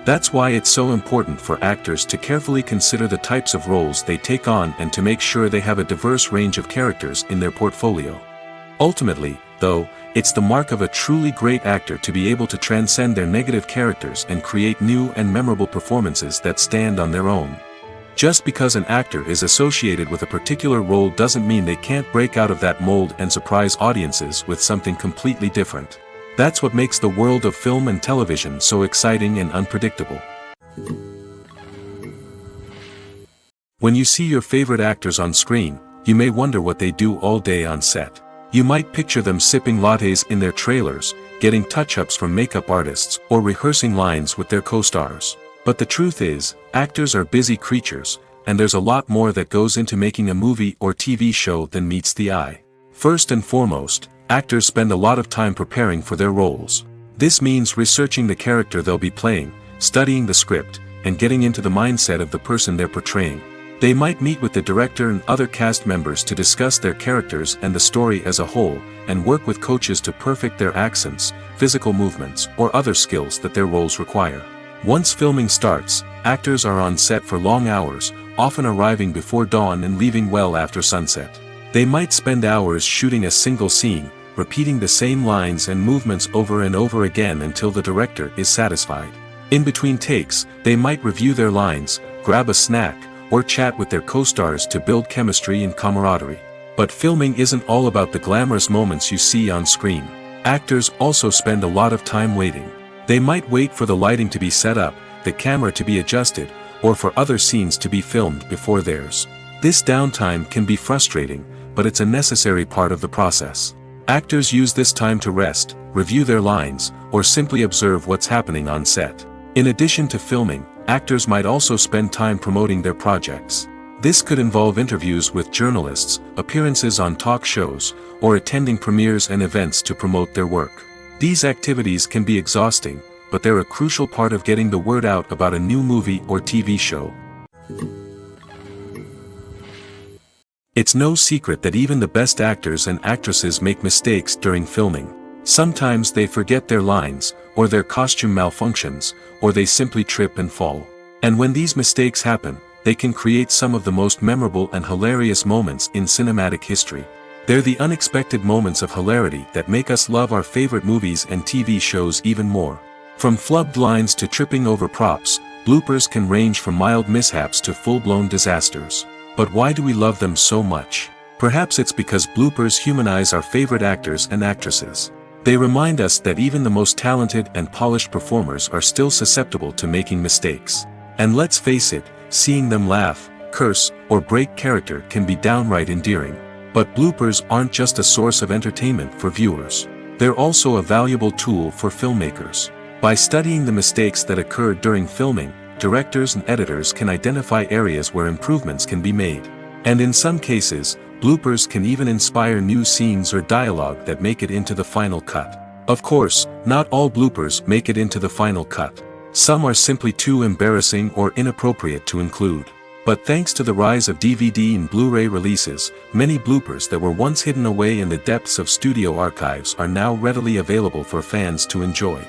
That's why it's so important for actors to carefully consider the types of roles they take on and to make sure they have a diverse range of characters in their portfolio. Ultimately, though, it's the mark of a truly great actor to be able to transcend their negative characters and create new and memorable performances that stand on their own. Just because an actor is associated with a particular role doesn't mean they can't break out of that mold and surprise audiences with something completely different. That's what makes the world of film and television so exciting and unpredictable. When you see your favorite actors on screen, you may wonder what they do all day on set. You might picture them sipping lattes in their trailers, getting touch-ups from makeup artists, or rehearsing lines with their co-stars. But the truth is, actors are busy creatures, and there's a lot more that goes into making a movie or TV show than meets the eye. First and foremost, actors spend a lot of time preparing for their roles. This means researching the character they'll be playing, studying the script, and getting into the mindset of the person they're portraying. They might meet with the director and other cast members to discuss their characters and the story as a whole, and work with coaches to perfect their accents, physical movements, or other skills that their roles require. Once filming starts, actors are on set for long hours, often arriving before dawn and leaving well after sunset. They might spend hours shooting a single scene, repeating the same lines and movements over and over again until the director is satisfied. In between takes, they might review their lines, grab a snack, or chat with their co-stars to build chemistry and camaraderie. But filming isn't all about the glamorous moments you see on screen. Actors also spend a lot of time waiting. They might wait for the lighting to be set up, the camera to be adjusted, or for other scenes to be filmed before theirs. This downtime can be frustrating, but it's a necessary part of the process. Actors use this time to rest, review their lines, or simply observe what's happening on set. In addition to filming, actors might also spend time promoting their projects. This could involve interviews with journalists, appearances on talk shows, or attending premieres and events to promote their work. These activities can be exhausting, but they're a crucial part of getting the word out about a new movie or TV show. It's no secret that even the best actors and actresses make mistakes during filming. Sometimes they forget their lines, or their costume malfunctions, or they simply trip and fall. And when these mistakes happen, they can create some of the most memorable and hilarious moments in cinematic history. They're the unexpected moments of hilarity that make us love our favorite movies and TV shows even more. From flubbed lines to tripping over props, bloopers can range from mild mishaps to full-blown disasters. But why do we love them so much? Perhaps it's because bloopers humanize our favorite actors and actresses. They remind us that even the most talented and polished performers are still susceptible to making mistakes. And let's face it, seeing them laugh, curse, or break character can be downright endearing. But bloopers aren't just a source of entertainment for viewers. They're also a valuable tool for filmmakers. By studying the mistakes that occurred during filming, directors and editors can identify areas where improvements can be made. And in some cases, bloopers can even inspire new scenes or dialogue that make it into the final cut. Of course, not all bloopers make it into the final cut. Some are simply too embarrassing or inappropriate to include. But thanks to the rise of DVD and Blu-ray releases, many bloopers that were once hidden away in the depths of studio archives are now readily available for fans to enjoy.